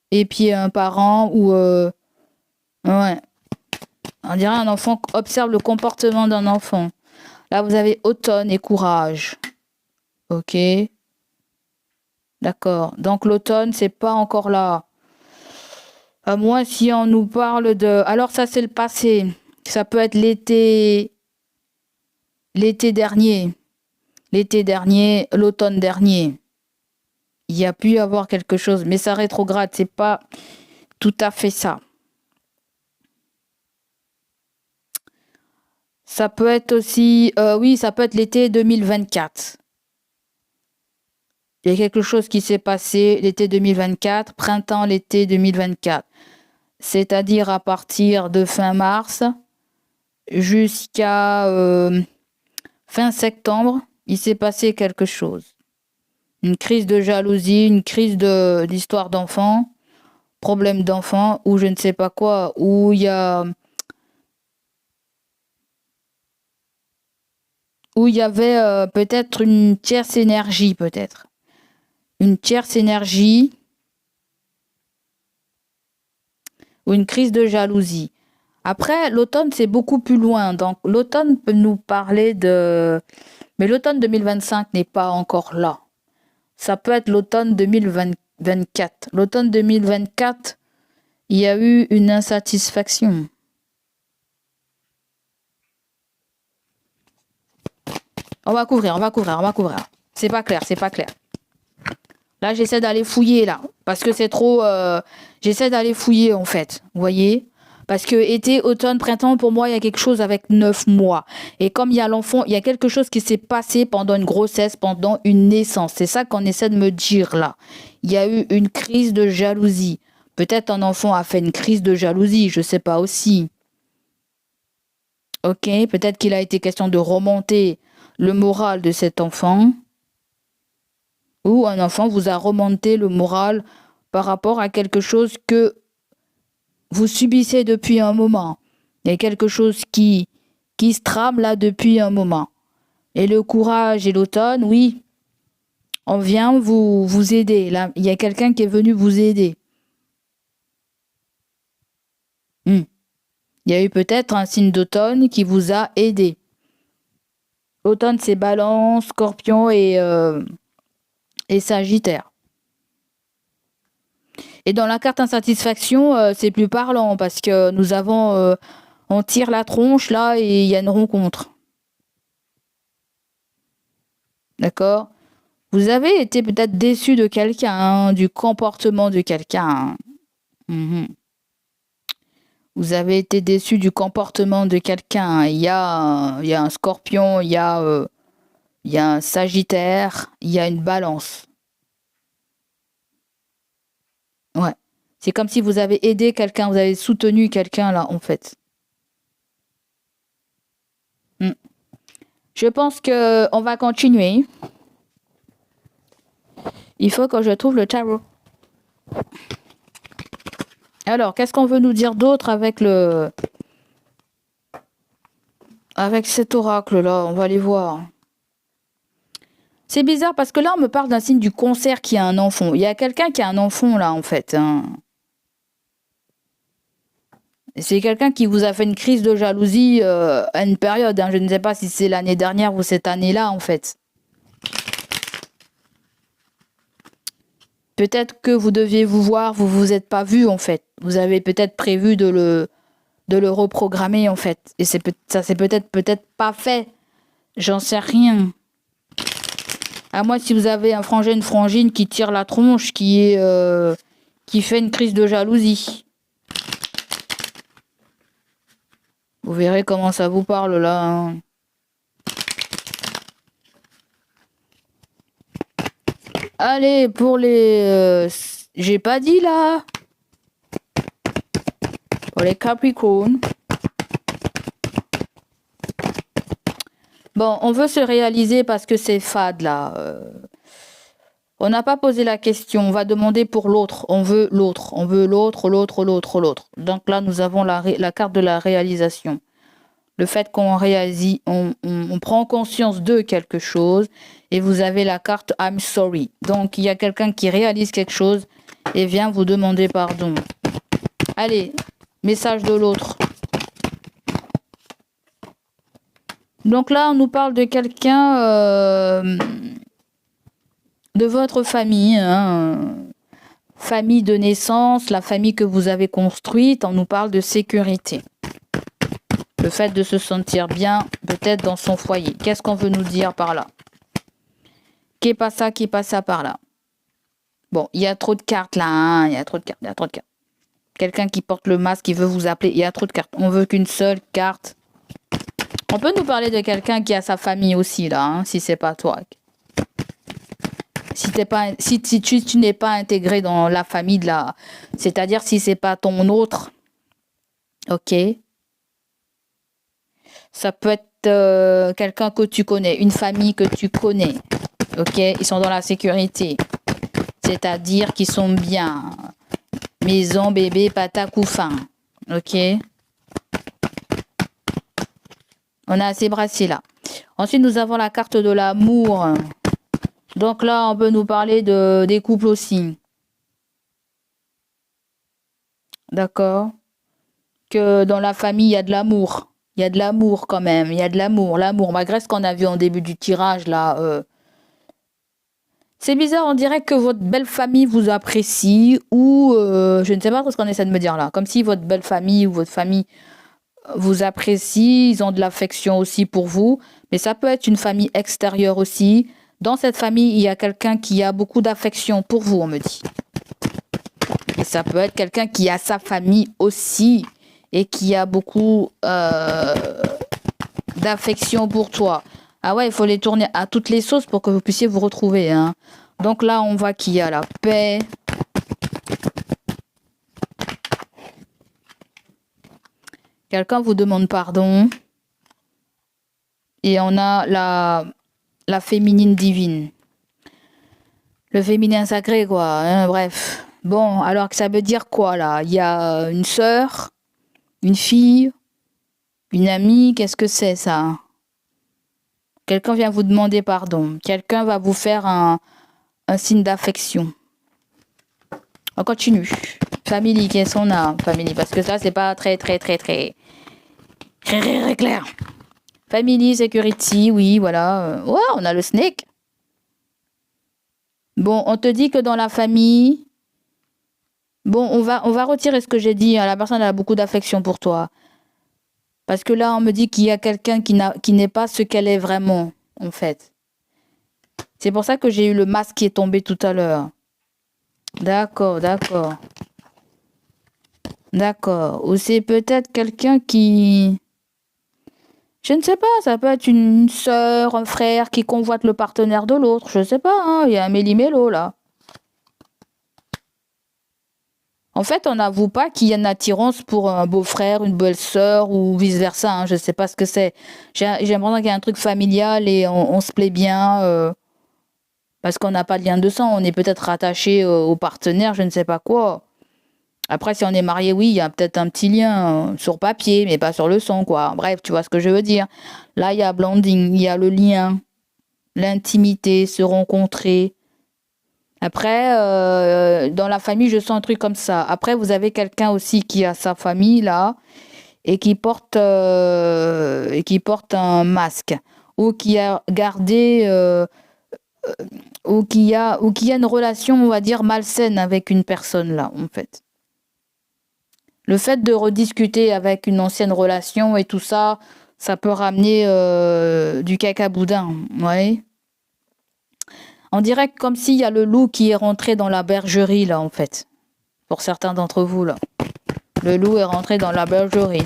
un parent ou... ouais. On dirait un enfant observe le comportement d'un enfant. Là, vous avez automne et courage. Ok. D'accord. Donc, l'automne, c'est pas encore là. À moins si on nous parle de... Alors, ça, c'est le passé. Ça peut être l'été... L'été dernier. L'été dernier, l'automne dernier. Il y a pu y avoir quelque chose, mais ça rétrograde, c'est pas tout à fait ça. Ça peut être aussi, oui, ça peut être l'été 2024. Il y a quelque chose qui s'est passé l'été 2024, printemps, l'été 2024. C'est-à-dire à partir de fin mars jusqu'à fin septembre, il s'est passé quelque chose. Une crise de jalousie, une crise d'histoire d'enfant, problème d'enfant, ou je ne sais pas quoi, où il y avait peut-être une tierce énergie, peut-être. Une tierce énergie ou une crise de jalousie. Après, l'automne, c'est beaucoup plus loin. Donc, l'automne peut nous parler de... Mais l'automne 2025 n'est pas encore là. Ça peut être l'automne 2024. L'automne 2024, il y a eu une insatisfaction. On va couvrir. C'est pas clair. Là, j'essaie d'aller fouiller, là. Parce que c'est trop... J'essaie d'aller fouiller, en fait. Vous voyez? Parce que été, automne, printemps, pour moi, il y a quelque chose avec 9 mois. Et comme il y a l'enfant, il y a quelque chose qui s'est passé pendant une grossesse, pendant une naissance. C'est ça qu'on essaie de me dire, là. Il y a eu une crise de jalousie. Peut-être un enfant a fait une crise de jalousie, je sais pas aussi. Ok, peut-être qu'il a été question de remonter le moral de cet enfant. Ou un enfant vous a remonté le moral par rapport à quelque chose que vous subissez depuis un moment. Il y a quelque chose qui se trame là depuis un moment. Et le courage et l'automne, oui, on vient vous aider. Là, il y a quelqu'un qui est venu vous aider. Il y a eu peut-être un signe d'automne qui vous a aidé. Automne, c'est Balance, Scorpion et Sagittaire. Et dans la carte insatisfaction, c'est plus parlant parce que nous avons... on tire la tronche là et il y a une rencontre. D'accord? Vous avez été peut-être déçu de quelqu'un, hein, du comportement de quelqu'un. Vous avez été déçu du comportement de quelqu'un. Il y a un scorpion, il y a un sagittaire, il y a une balance. Ouais. C'est comme si vous avez aidé quelqu'un, vous avez soutenu quelqu'un là, en fait. Je pense que on va continuer. Il faut que je trouve le tarot. Alors, qu'est-ce qu'on veut nous dire d'autre avec cet oracle-là? On va aller voir. C'est bizarre parce que là, on me parle d'un signe du concert qui a un enfant. Il y a quelqu'un qui a un enfant là, en fait. Hein. C'est quelqu'un qui vous a fait une crise de jalousie à une période. Hein. Je ne sais pas si c'est l'année dernière ou cette année-là, en fait. Peut-être que vous deviez vous voir, vous êtes pas vu, en fait. Vous avez peut-être prévu de le reprogrammer, en fait. Et ça c'est peut-être pas fait. J'en sais rien. À moins si vous avez un frangin, une frangine qui tire la tronche, qui fait une crise de jalousie. Vous verrez comment ça vous parle là. Hein. Allez, pour les... j'ai pas dit là. Pour les Capricornes. Bon, on veut se réaliser parce que c'est fade là. On n'a pas posé la question. On va demander pour l'autre. On veut l'autre. On veut l'autre. Donc là, nous avons la carte de la réalisation. Le fait qu'on réalise, on prend conscience de quelque chose. Et vous avez la carte I'm sorry. Donc, il y a quelqu'un qui réalise quelque chose et vient vous demander pardon. Allez, message de l'autre. Donc là, on nous parle de quelqu'un de votre famille. Hein, famille de naissance, la famille que vous avez construite. On nous parle de sécurité. Le fait de se sentir bien, peut-être dans son foyer. Qu'est-ce qu'on veut nous dire par là? Qui passe ça par là? Bon, il y a trop de cartes là, hein. Il y a trop de cartes. Quelqu'un qui porte le masque, qui veut vous appeler, il y a trop de cartes. On veut qu'une seule carte. On peut nous parler de quelqu'un qui a sa famille aussi là, hein, si c'est pas toi. Si tu n'es pas intégré dans la famille de la... C'est-à-dire si c'est pas ton autre. Ok. Ça peut être quelqu'un que tu connais, une famille que tu connais. Ok, ils sont dans la sécurité. C'est-à-dire qu'ils sont bien. Maison, bébé, pata, couffin. Ok. On a ces bracelets là. Ensuite, nous avons la carte de l'amour. Donc là, on peut nous parler des couples aussi. D'accord? Que dans la famille, il y a de l'amour. Il y a de l'amour quand même. Il y a de l'amour. L'amour, malgré ce qu'on a vu en début du tirage là. C'est bizarre, on dirait que votre belle famille vous apprécie ou je ne sais pas trop ce qu'on essaie de me dire là. Comme si votre belle famille ou votre famille vous apprécie, ils ont de l'affection aussi pour vous. Mais ça peut être une famille extérieure aussi. Dans cette famille, il y a quelqu'un qui a beaucoup d'affection pour vous, on me dit. Et ça peut être quelqu'un qui a sa famille aussi et qui a beaucoup d'affection pour toi. Ah ouais, il faut les tourner à toutes les sauces pour que vous puissiez vous retrouver. Hein. Donc là, on voit qu'il y a la paix. Quelqu'un vous demande pardon. Et on a la féminine divine. Le féminin sacré, quoi. Hein, bref. Bon, alors que ça veut dire quoi, là? Il y a une sœur, une fille, une amie. Qu'est-ce que c'est, ça? Quelqu'un vient vous demander pardon. Quelqu'un va vous faire un signe d'affection. On continue. Family, qu'est-ce qu'on a? Family, parce que ça, c'est pas très clair. Family, security, oui, voilà. Ouais, on a le snake. Bon, on te dit que dans la famille... Bon, on va retirer ce que j'ai dit. La personne a beaucoup d'affection pour toi. Parce que là, on me dit qu'il y a quelqu'un qui n'est pas ce qu'elle est vraiment, en fait. C'est pour ça que j'ai eu le masque qui est tombé tout à l'heure. D'accord. Ou c'est peut-être quelqu'un qui... Je ne sais pas, ça peut être une sœur, un frère qui convoite le partenaire de l'autre. Je ne sais pas, hein, il y a un méli-mélo, là. En fait, on n'avoue pas qu'il y a une attirance pour un beau-frère, une belle-sœur ou vice-versa. Hein, je ne sais pas ce que c'est. J'ai l'impression qu'il y a un truc familial et on se plaît bien parce qu'on n'a pas de lien de sang. On est peut-être rattaché au partenaire, je ne sais pas quoi. Après, si on est marié, oui, il y a peut-être un petit lien sur papier, mais pas sur le sang, quoi. Bref, tu vois ce que je veux dire. Là, il y a blending, il y a le lien, l'intimité, se rencontrer. Après, dans la famille, je sens un truc comme ça. Après, vous avez quelqu'un aussi qui a sa famille là et qui porte un masque ou qui a gardé ou qui a une relation, on va dire malsaine avec une personne là, en fait. Le fait de rediscuter avec une ancienne relation et tout ça, ça peut ramener du cacaboudin, ouais. On dirait comme s'il y a le loup qui est rentré dans la bergerie, là, en fait. Pour certains d'entre vous, là. Le loup est rentré dans la bergerie.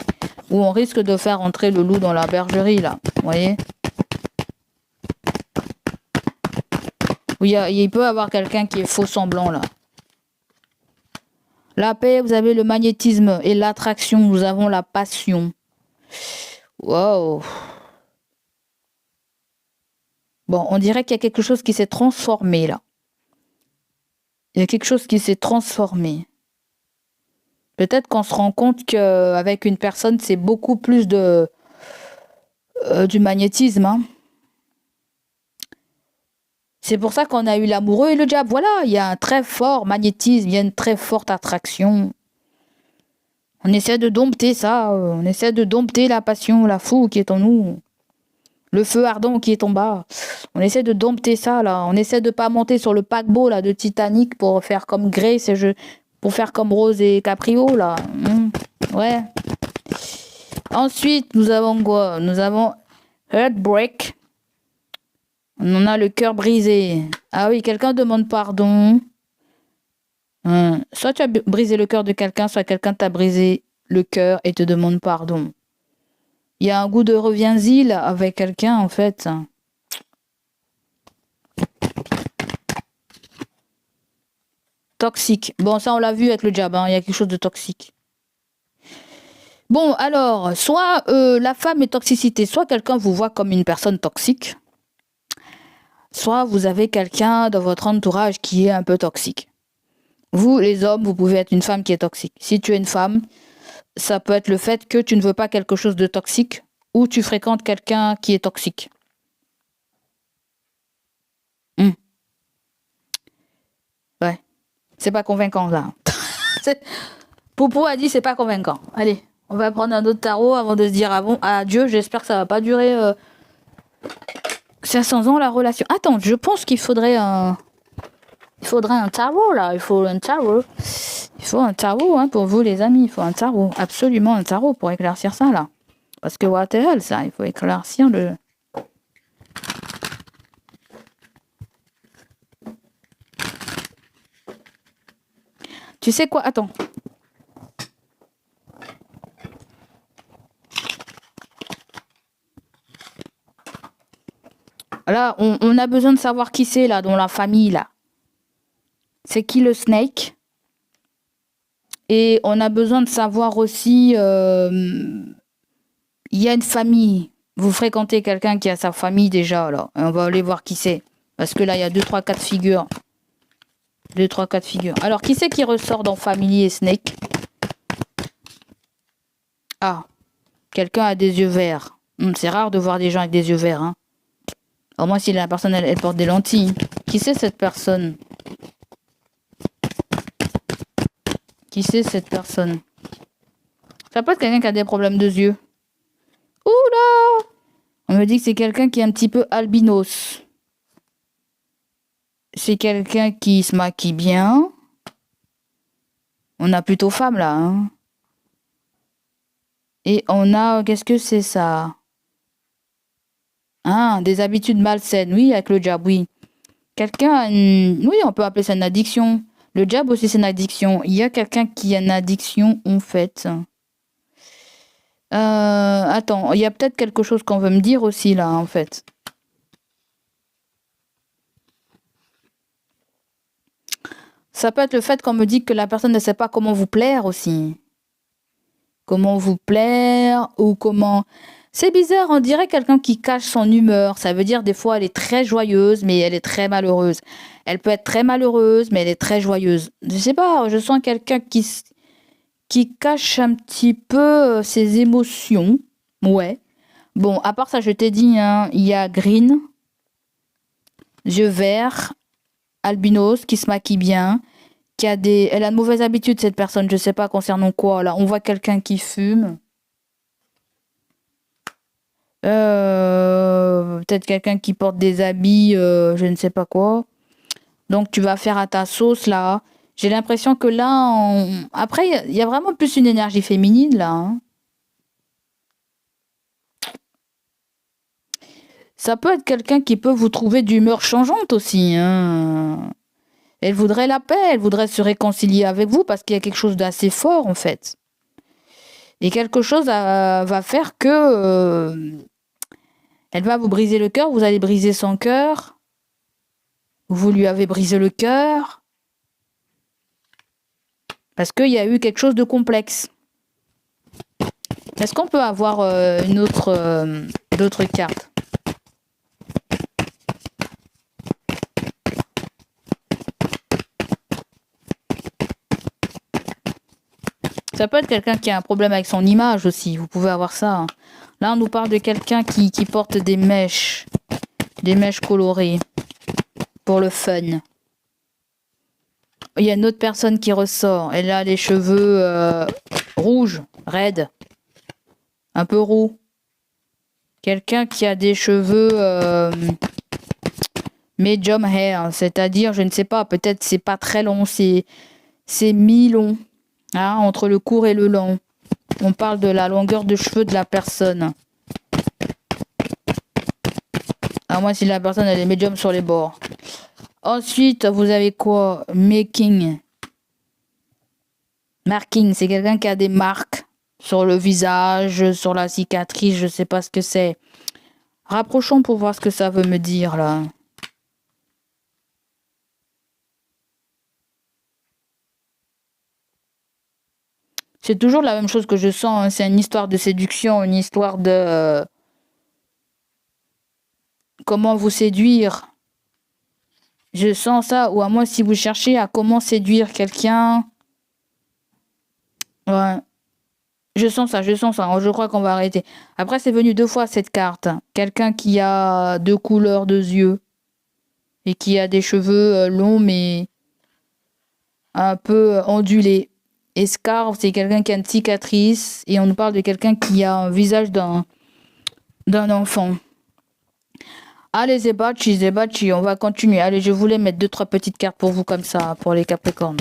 Ou on risque de faire rentrer le loup dans la bergerie, là. Vous voyez? Oui, il peut y avoir quelqu'un qui est faux semblant, là. La paix, vous avez le magnétisme et l'attraction. Nous avons la passion. Wow. Bon, on dirait qu'il y a quelque chose qui s'est transformé, là. Il y a quelque chose qui s'est transformé. Peut-être qu'on se rend compte qu'avec une personne, c'est beaucoup plus du magnétisme. Hein. C'est pour ça qu'on a eu l'amoureux et le diable. Voilà, il y a un très fort magnétisme, il y a une très forte attraction. On essaie de dompter ça, on essaie de dompter la passion, la foule qui est en nous. Le feu ardent qui est en bas. On essaie de dompter ça, là. On essaie de pas monter sur le paquebot, là, de Titanic pour faire comme Grace pour faire comme Rose et Caprio, là. Ouais. Ensuite, nous avons quoi? Nous avons Heartbreak. On en a le cœur brisé. Ah oui, quelqu'un demande pardon. Soit tu as brisé le cœur de quelqu'un, soit quelqu'un t'a brisé le cœur et te demande pardon. Il y a un goût de reviens-y là avec quelqu'un en fait. Toxique. Bon, ça on l'a vu avec le diable, hein. Il y a quelque chose de toxique. Bon, alors, soit la femme est toxicité, soit quelqu'un vous voit comme une personne toxique, soit vous avez quelqu'un dans votre entourage qui est un peu toxique. Vous, les hommes, vous pouvez être une femme qui est toxique. Si tu es une femme, ça peut être le fait que tu ne veux pas quelque chose de toxique ou tu fréquentes quelqu'un qui est toxique. Hmm. Ouais, c'est pas convaincant là. Poupou a dit c'est pas convaincant. Allez, on va prendre un autre tarot avant de se dire adieu. J'espère que ça va pas durer 500 ans la relation. Attends, je pense qu'il faudrait un... Il faudrait un tarot là. Il faut un tarot. Il faut un tarot hein, pour vous les amis. Il faut un tarot. Absolument un tarot pour éclaircir ça là. Parce que what the hell ça. Il faut éclaircir le... Tu sais quoi? Attends. Là, on a besoin de savoir qui c'est là, dans la famille là. C'est qui le snake? Et on a besoin de savoir aussi, il y a une famille. Vous fréquentez quelqu'un qui a sa famille déjà, là. Et on va aller voir qui c'est. Parce que là, il y a 2, 3, 4 figures. 2, 3, 4 figures. Alors, qui c'est qui ressort dans Family et Snake? Ah, quelqu'un a des yeux verts. C'est rare de voir des gens avec des yeux verts, hein. Au moins, si la personne, elle porte des lentilles. Qui c'est cette personne? Qui c'est cette personne? Ça peut être quelqu'un qui a des problèmes de yeux. Oula! On me dit que c'est quelqu'un qui est un petit peu albinos. C'est quelqu'un qui se maquille bien. On a plutôt femme là. Hein. Et on a... Qu'est-ce que c'est ça? Ah, des habitudes malsaines. Oui, avec le jab, oui. Quelqu'un a une... Oui, on peut appeler ça une addiction. Le jab aussi, c'est une addiction. Il y a quelqu'un qui a une addiction, en fait. Attends, il y a peut-être quelque chose qu'on veut me dire aussi, là, en fait. Ça peut être le fait qu'on me dit que la personne ne sait pas comment vous plaire aussi. Comment vous plaire ou comment... C'est bizarre, on dirait quelqu'un qui cache son humeur. Ça veut dire des fois elle est très joyeuse, mais elle est très malheureuse. Elle peut être très malheureuse, mais elle est très joyeuse. Je sais pas, je sens quelqu'un qui cache un petit peu ses émotions. Ouais. Bon, à part ça, je t'ai dit, hein, il y a Green, yeux verts, albinos, qui se maquille bien, qui a des... Elle a de mauvaises habitudes, cette personne, je sais pas concernant quoi. Là, on voit quelqu'un qui fume. Peut-être quelqu'un qui porte des habits, je ne sais pas quoi. Donc tu vas faire à ta sauce là. J'ai l'impression que là, après, il y a vraiment plus une énergie féminine là. Hein. Ça peut être quelqu'un qui peut vous trouver d'humeur changeante aussi. Hein. Elle voudrait la paix, elle voudrait se réconcilier avec vous parce qu'il y a quelque chose d'assez fort en fait. Et quelque chose va faire que elle va vous briser le cœur, vous allez briser son cœur. Vous lui avez brisé le cœur. Parce qu'il y a eu quelque chose de complexe. Est-ce qu'on peut avoir d'autres cartes? Ça peut être quelqu'un qui a un problème avec son image aussi. Vous pouvez avoir ça. Hein. Là, on nous parle de quelqu'un qui porte des mèches colorées pour le fun. Il y a une autre personne qui ressort. Elle a les cheveux rouges, raides, un peu roux. Quelqu'un qui a des cheveux medium hair, c'est-à-dire, je ne sais pas, peut-être c'est pas très long, c'est mi-long, hein, entre le court et le long. On parle de la longueur de cheveux de la personne. À moins si la personne elle est médium sur les bords. Ensuite, vous avez quoi? Marking, c'est quelqu'un qui a des marques sur le visage, sur la cicatrice, je sais pas ce que c'est. Rapprochons pour voir ce que ça veut me dire là. C'est toujours la même chose que je sens, hein. C'est une histoire de séduction, une histoire de comment vous séduire. Je sens ça, ou à moins si vous cherchez à comment séduire quelqu'un. Ouais, je sens ça. Je crois qu'on va arrêter. Après, c'est venu 2 fois cette carte. Quelqu'un qui a 2 couleurs de yeux et qui a des cheveux longs mais un peu ondulés. Et Scar, c'est quelqu'un qui a une cicatrice et on nous parle de quelqu'un qui a un visage d'un enfant. Allez, Zebachi, on va continuer. Allez, je voulais mettre 2-3 petites cartes pour vous comme ça, pour les Capricornes.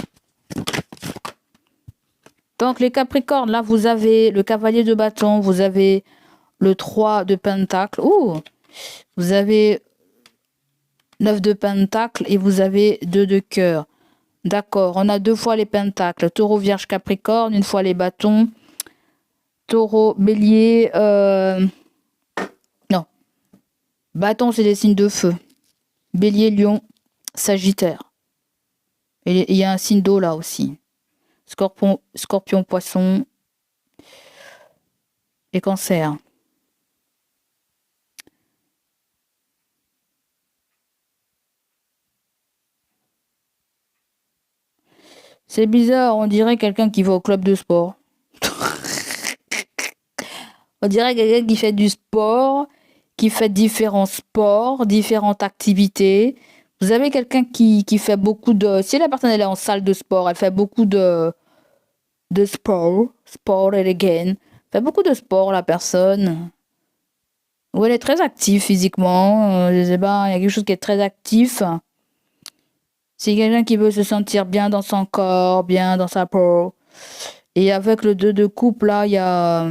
Donc, les Capricornes, là, vous avez le cavalier de bâton, vous avez le 3 de pentacle. Ouh, vous avez 9 de pentacle et vous avez 2 de cœur. D'accord, on a 2 fois les pentacles. Taureau, Vierge, Capricorne, 1 fois les bâtons. Taureau, Bélier, non. Bâton, c'est des signes de feu. Bélier, Lion, Sagittaire. Et il y a un signe d'eau là aussi. Scorpion, Poisson et Cancer. C'est bizarre, on dirait quelqu'un qui va au club de sport. On dirait quelqu'un qui fait du sport, qui fait différents sports, différentes activités. Vous avez quelqu'un qui fait beaucoup de... Si la personne elle est en salle de sport, elle fait beaucoup de sport and again. Elle fait beaucoup de sport, la personne. Ou elle est très active physiquement. Je sais pas, il y a quelque chose qui est très actif. C'est quelqu'un qui veut se sentir bien dans son corps, bien dans sa peau. Et avec le 2 de coupe, là, il y a...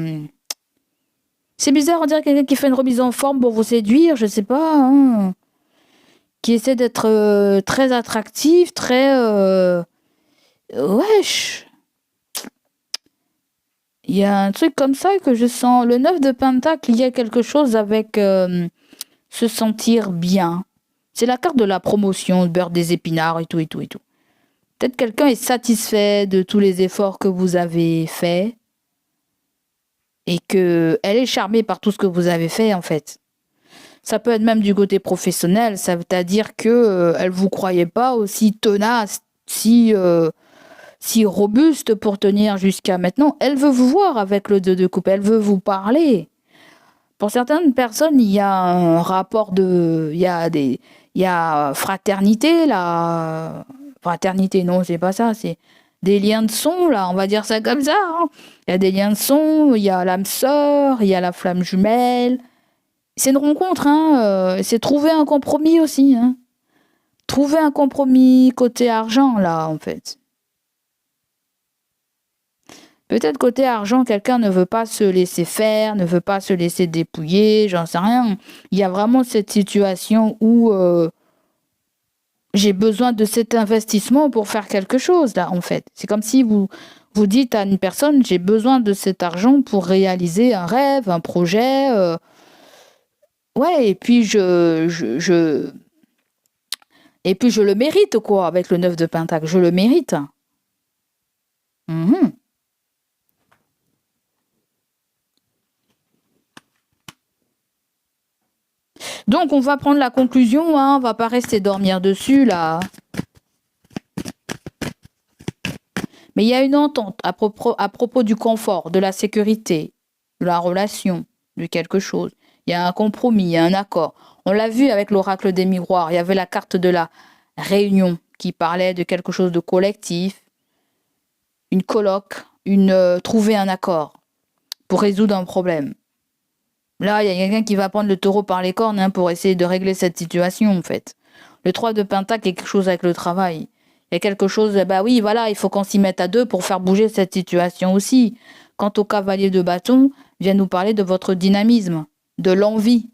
C'est bizarre, on dirait quelqu'un qui fait une remise en forme pour vous séduire, je sais pas. Hein. Qui essaie d'être très attractif, très... Wesh. Il y a un truc comme ça que je sens. Le 9 de pentacle, il y a quelque chose avec se sentir bien. C'est la carte de la promotion, beurre des épinards et tout, et tout, et tout. Peut-être quelqu'un est satisfait de tous les efforts que vous avez faits et que elle est charmée par tout ce que vous avez fait, en fait. Ça peut être même du côté professionnel, ça veut dire que elle vous croyait pas aussi tenace, si robuste pour tenir jusqu'à maintenant. Elle veut vous voir avec le 2 de coupe, elle veut vous parler. Pour certaines personnes, il y a un rapport de... Il y a fraternité, là. Fraternité, non, c'est pas ça. C'est des liens de son, là. On va dire ça comme ça. Hein. Il y a des liens de son, il y a l'âme sœur, il y a la flamme jumelle. C'est une rencontre, hein. C'est trouver un compromis aussi, hein. Trouver un compromis côté argent, là, en fait. Peut-être côté argent, quelqu'un ne veut pas se laisser faire, ne veut pas se laisser dépouiller, j'en sais rien. Il y a vraiment cette situation où j'ai besoin de cet investissement pour faire quelque chose, là, en fait. C'est comme si vous dites à une personne, j'ai besoin de cet argent pour réaliser un rêve, un projet. Ouais, et puis et puis je le mérite, quoi, avec le 9 de pentacle. Je le mérite. Mhm. Donc, on va prendre la conclusion, hein, on va pas rester dormir dessus, là. Mais il y a une entente à propos du confort, de la sécurité, de la relation, de quelque chose. Il y a un compromis, il y a un accord. On l'a vu avec l'oracle des miroirs, il y avait la carte de la réunion qui parlait de quelque chose de collectif, une colloque, trouver un accord pour résoudre un problème. Là, il y a quelqu'un qui va prendre le taureau par les cornes, hein, pour essayer de régler cette situation, en fait. Le 3 de pentacle, il y a quelque chose avec le travail. Il y a quelque chose, bah oui, voilà, il faut qu'on s'y mette à deux pour faire bouger cette situation aussi. Quant au cavalier de bâton, vient nous parler de votre dynamisme, de l'envie.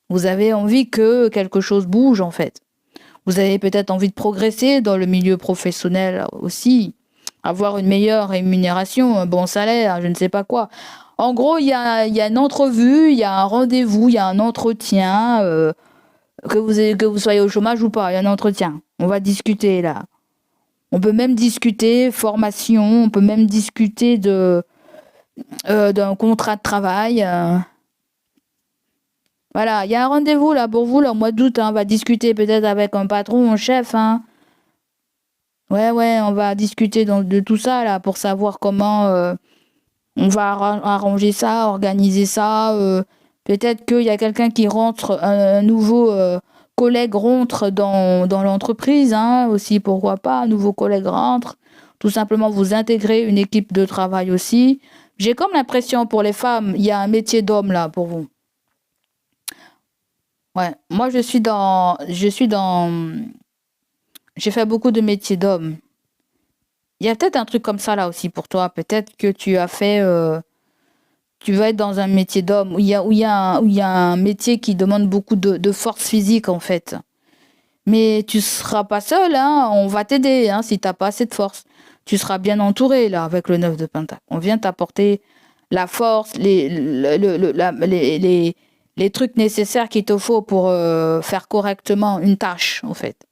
Vous avez envie que quelque chose bouge, en fait. Vous avez peut-être envie de progresser dans le milieu professionnel aussi. Avoir une meilleure rémunération, un bon salaire, je ne sais pas quoi. En gros, il y a une entrevue, il y a un rendez-vous, il y a un entretien, que vous soyez au chômage ou pas, il y a un entretien. On va discuter là. On peut même discuter formation, on peut même discuter d'un contrat de travail. Voilà, il y a un rendez-vous là pour vous là, au mois d'août. On va discuter peut-être avec un patron, un chef. Ouais, ouais, on va discuter de tout ça là pour savoir comment on va arranger ça, organiser ça. Peut-être qu'il y a quelqu'un qui rentre, un nouveau collègue rentre dans l'entreprise aussi, pourquoi pas, un nouveau collègue rentre. Tout simplement vous intégrer une équipe de travail aussi. J'ai comme l'impression pour les femmes, il y a un métier d'homme là pour vous. Ouais, moi j'ai fait beaucoup de métiers d'homme. Il y a peut-être un truc comme ça là aussi pour toi. Peut-être que tu vas être dans un métier d'homme où il y a un métier qui demande beaucoup de force physique en fait. Mais tu seras pas seul, on va t'aider si t'as pas assez de force. Tu seras bien entouré là avec le 9 de Pentacle. On vient t'apporter la force, les trucs nécessaires qu'il te faut pour faire correctement une tâche en fait.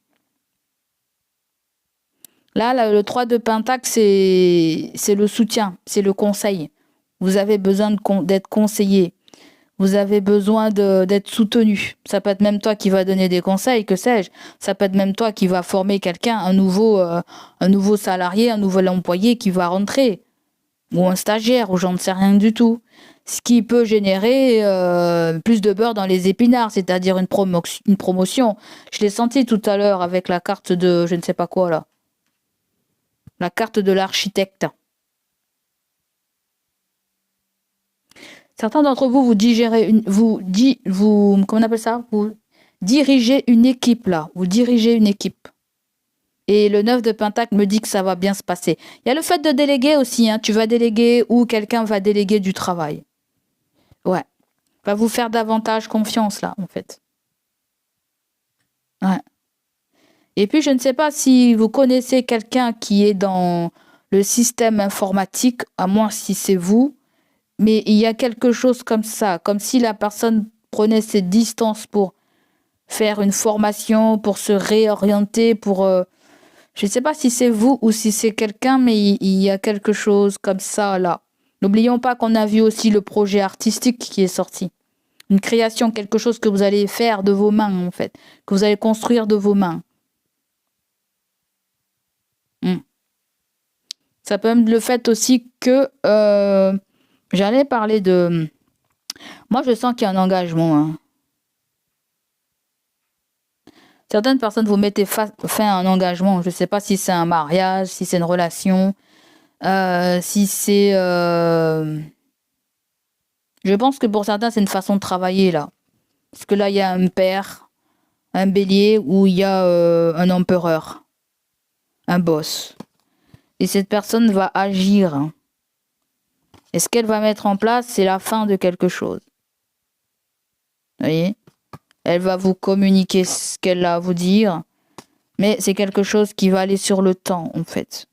Là, le 3 de Pentacle, c'est le soutien, c'est le conseil. Vous avez besoin d'être conseillé. Vous avez besoin d'être soutenu. Ça peut être même toi qui va donner des conseils, que sais-je. Ça peut être même toi qui va former quelqu'un, un nouveau salarié, un nouvel employé qui va rentrer. Ou un stagiaire, ou j'en sais rien du tout. Ce qui peut générer plus de beurre dans les épinards, c'est-à-dire une promotion. Je l'ai senti tout à l'heure avec la carte de je ne sais pas quoi là. La carte de l'architecte. Certains d'entre vous, comment on appelle ça? Vous dirigez une équipe là. Vous dirigez une équipe. Et le 9 de Pentacle me dit que ça va bien se passer. Il y a le fait de déléguer aussi. Tu vas déléguer ou quelqu'un va déléguer du travail. Ouais. Va vous faire davantage confiance là, en fait. Ouais. Et puis, je ne sais pas si vous connaissez quelqu'un qui est dans le système informatique, à moins si c'est vous, mais il y a quelque chose comme ça, comme si la personne prenait ses distances pour faire une formation, pour se réorienter, je ne sais pas si c'est vous ou si c'est quelqu'un, mais il y a quelque chose comme ça là. N'oublions pas qu'on a vu aussi le projet artistique qui est sorti. Une création, quelque chose que vous allez faire de vos mains, en fait, que vous allez construire de vos mains. Ça peut être le fait aussi que j'allais parler de... Moi, je sens qu'il y a un engagement. Certaines personnes vous mettez fin à un engagement. Je ne sais pas si c'est un mariage, si c'est une relation, si c'est... Je pense que pour certains, c'est une façon de travailler, là. Parce que là, il y a un père, un bélier, ou il y a un empereur, un boss. Et cette personne va agir. Et ce qu'elle va mettre en place, c'est la fin de quelque chose. Vous voyez ? Elle va vous communiquer ce qu'elle a à vous dire, mais c'est quelque chose qui va aller sur le temps, en fait.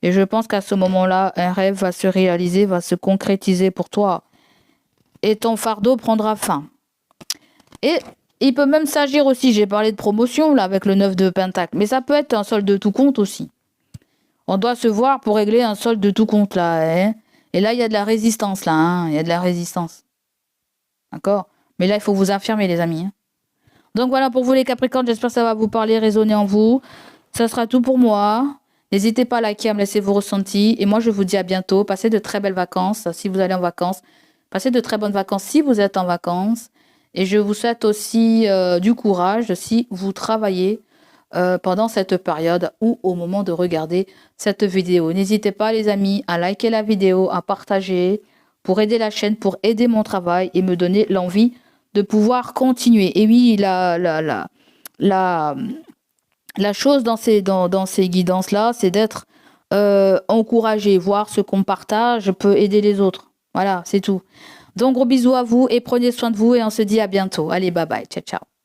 Et je pense qu'à ce moment-là, un rêve va se réaliser, va se concrétiser pour toi. Et ton fardeau prendra fin. Et il peut même s'agir aussi, j'ai parlé de promotion, là, avec le 9 de Pentacle, mais ça peut être un solde de tout compte aussi. On doit se voir pour régler un solde de tout compte, là. Et là, il y a de la résistance, là. Il y a de la résistance. D'accord ? Mais là, il faut vous affirmer, les amis. Donc voilà pour vous, les Capricornes. J'espère que ça va vous parler, résonner en vous. Ça sera tout pour moi. N'hésitez pas à liker, à me laisser vos ressentis. Et moi, je vous dis à bientôt. Passez de très belles vacances si vous allez en vacances. Passez de très bonnes vacances si vous êtes en vacances. Et je vous souhaite aussi du courage si vous travaillez pendant cette période ou au moment de regarder cette vidéo. N'hésitez pas, les amis, à liker la vidéo, à partager pour aider la chaîne, pour aider mon travail et me donner l'envie de pouvoir continuer. Et oui, la chose dans ces guidances-là, c'est d'être encouragé, voir ce qu'on partage peut aider les autres. Voilà, c'est tout. Donc, gros bisous à vous et prenez soin de vous et on se dit à bientôt. Allez, bye bye, ciao, ciao.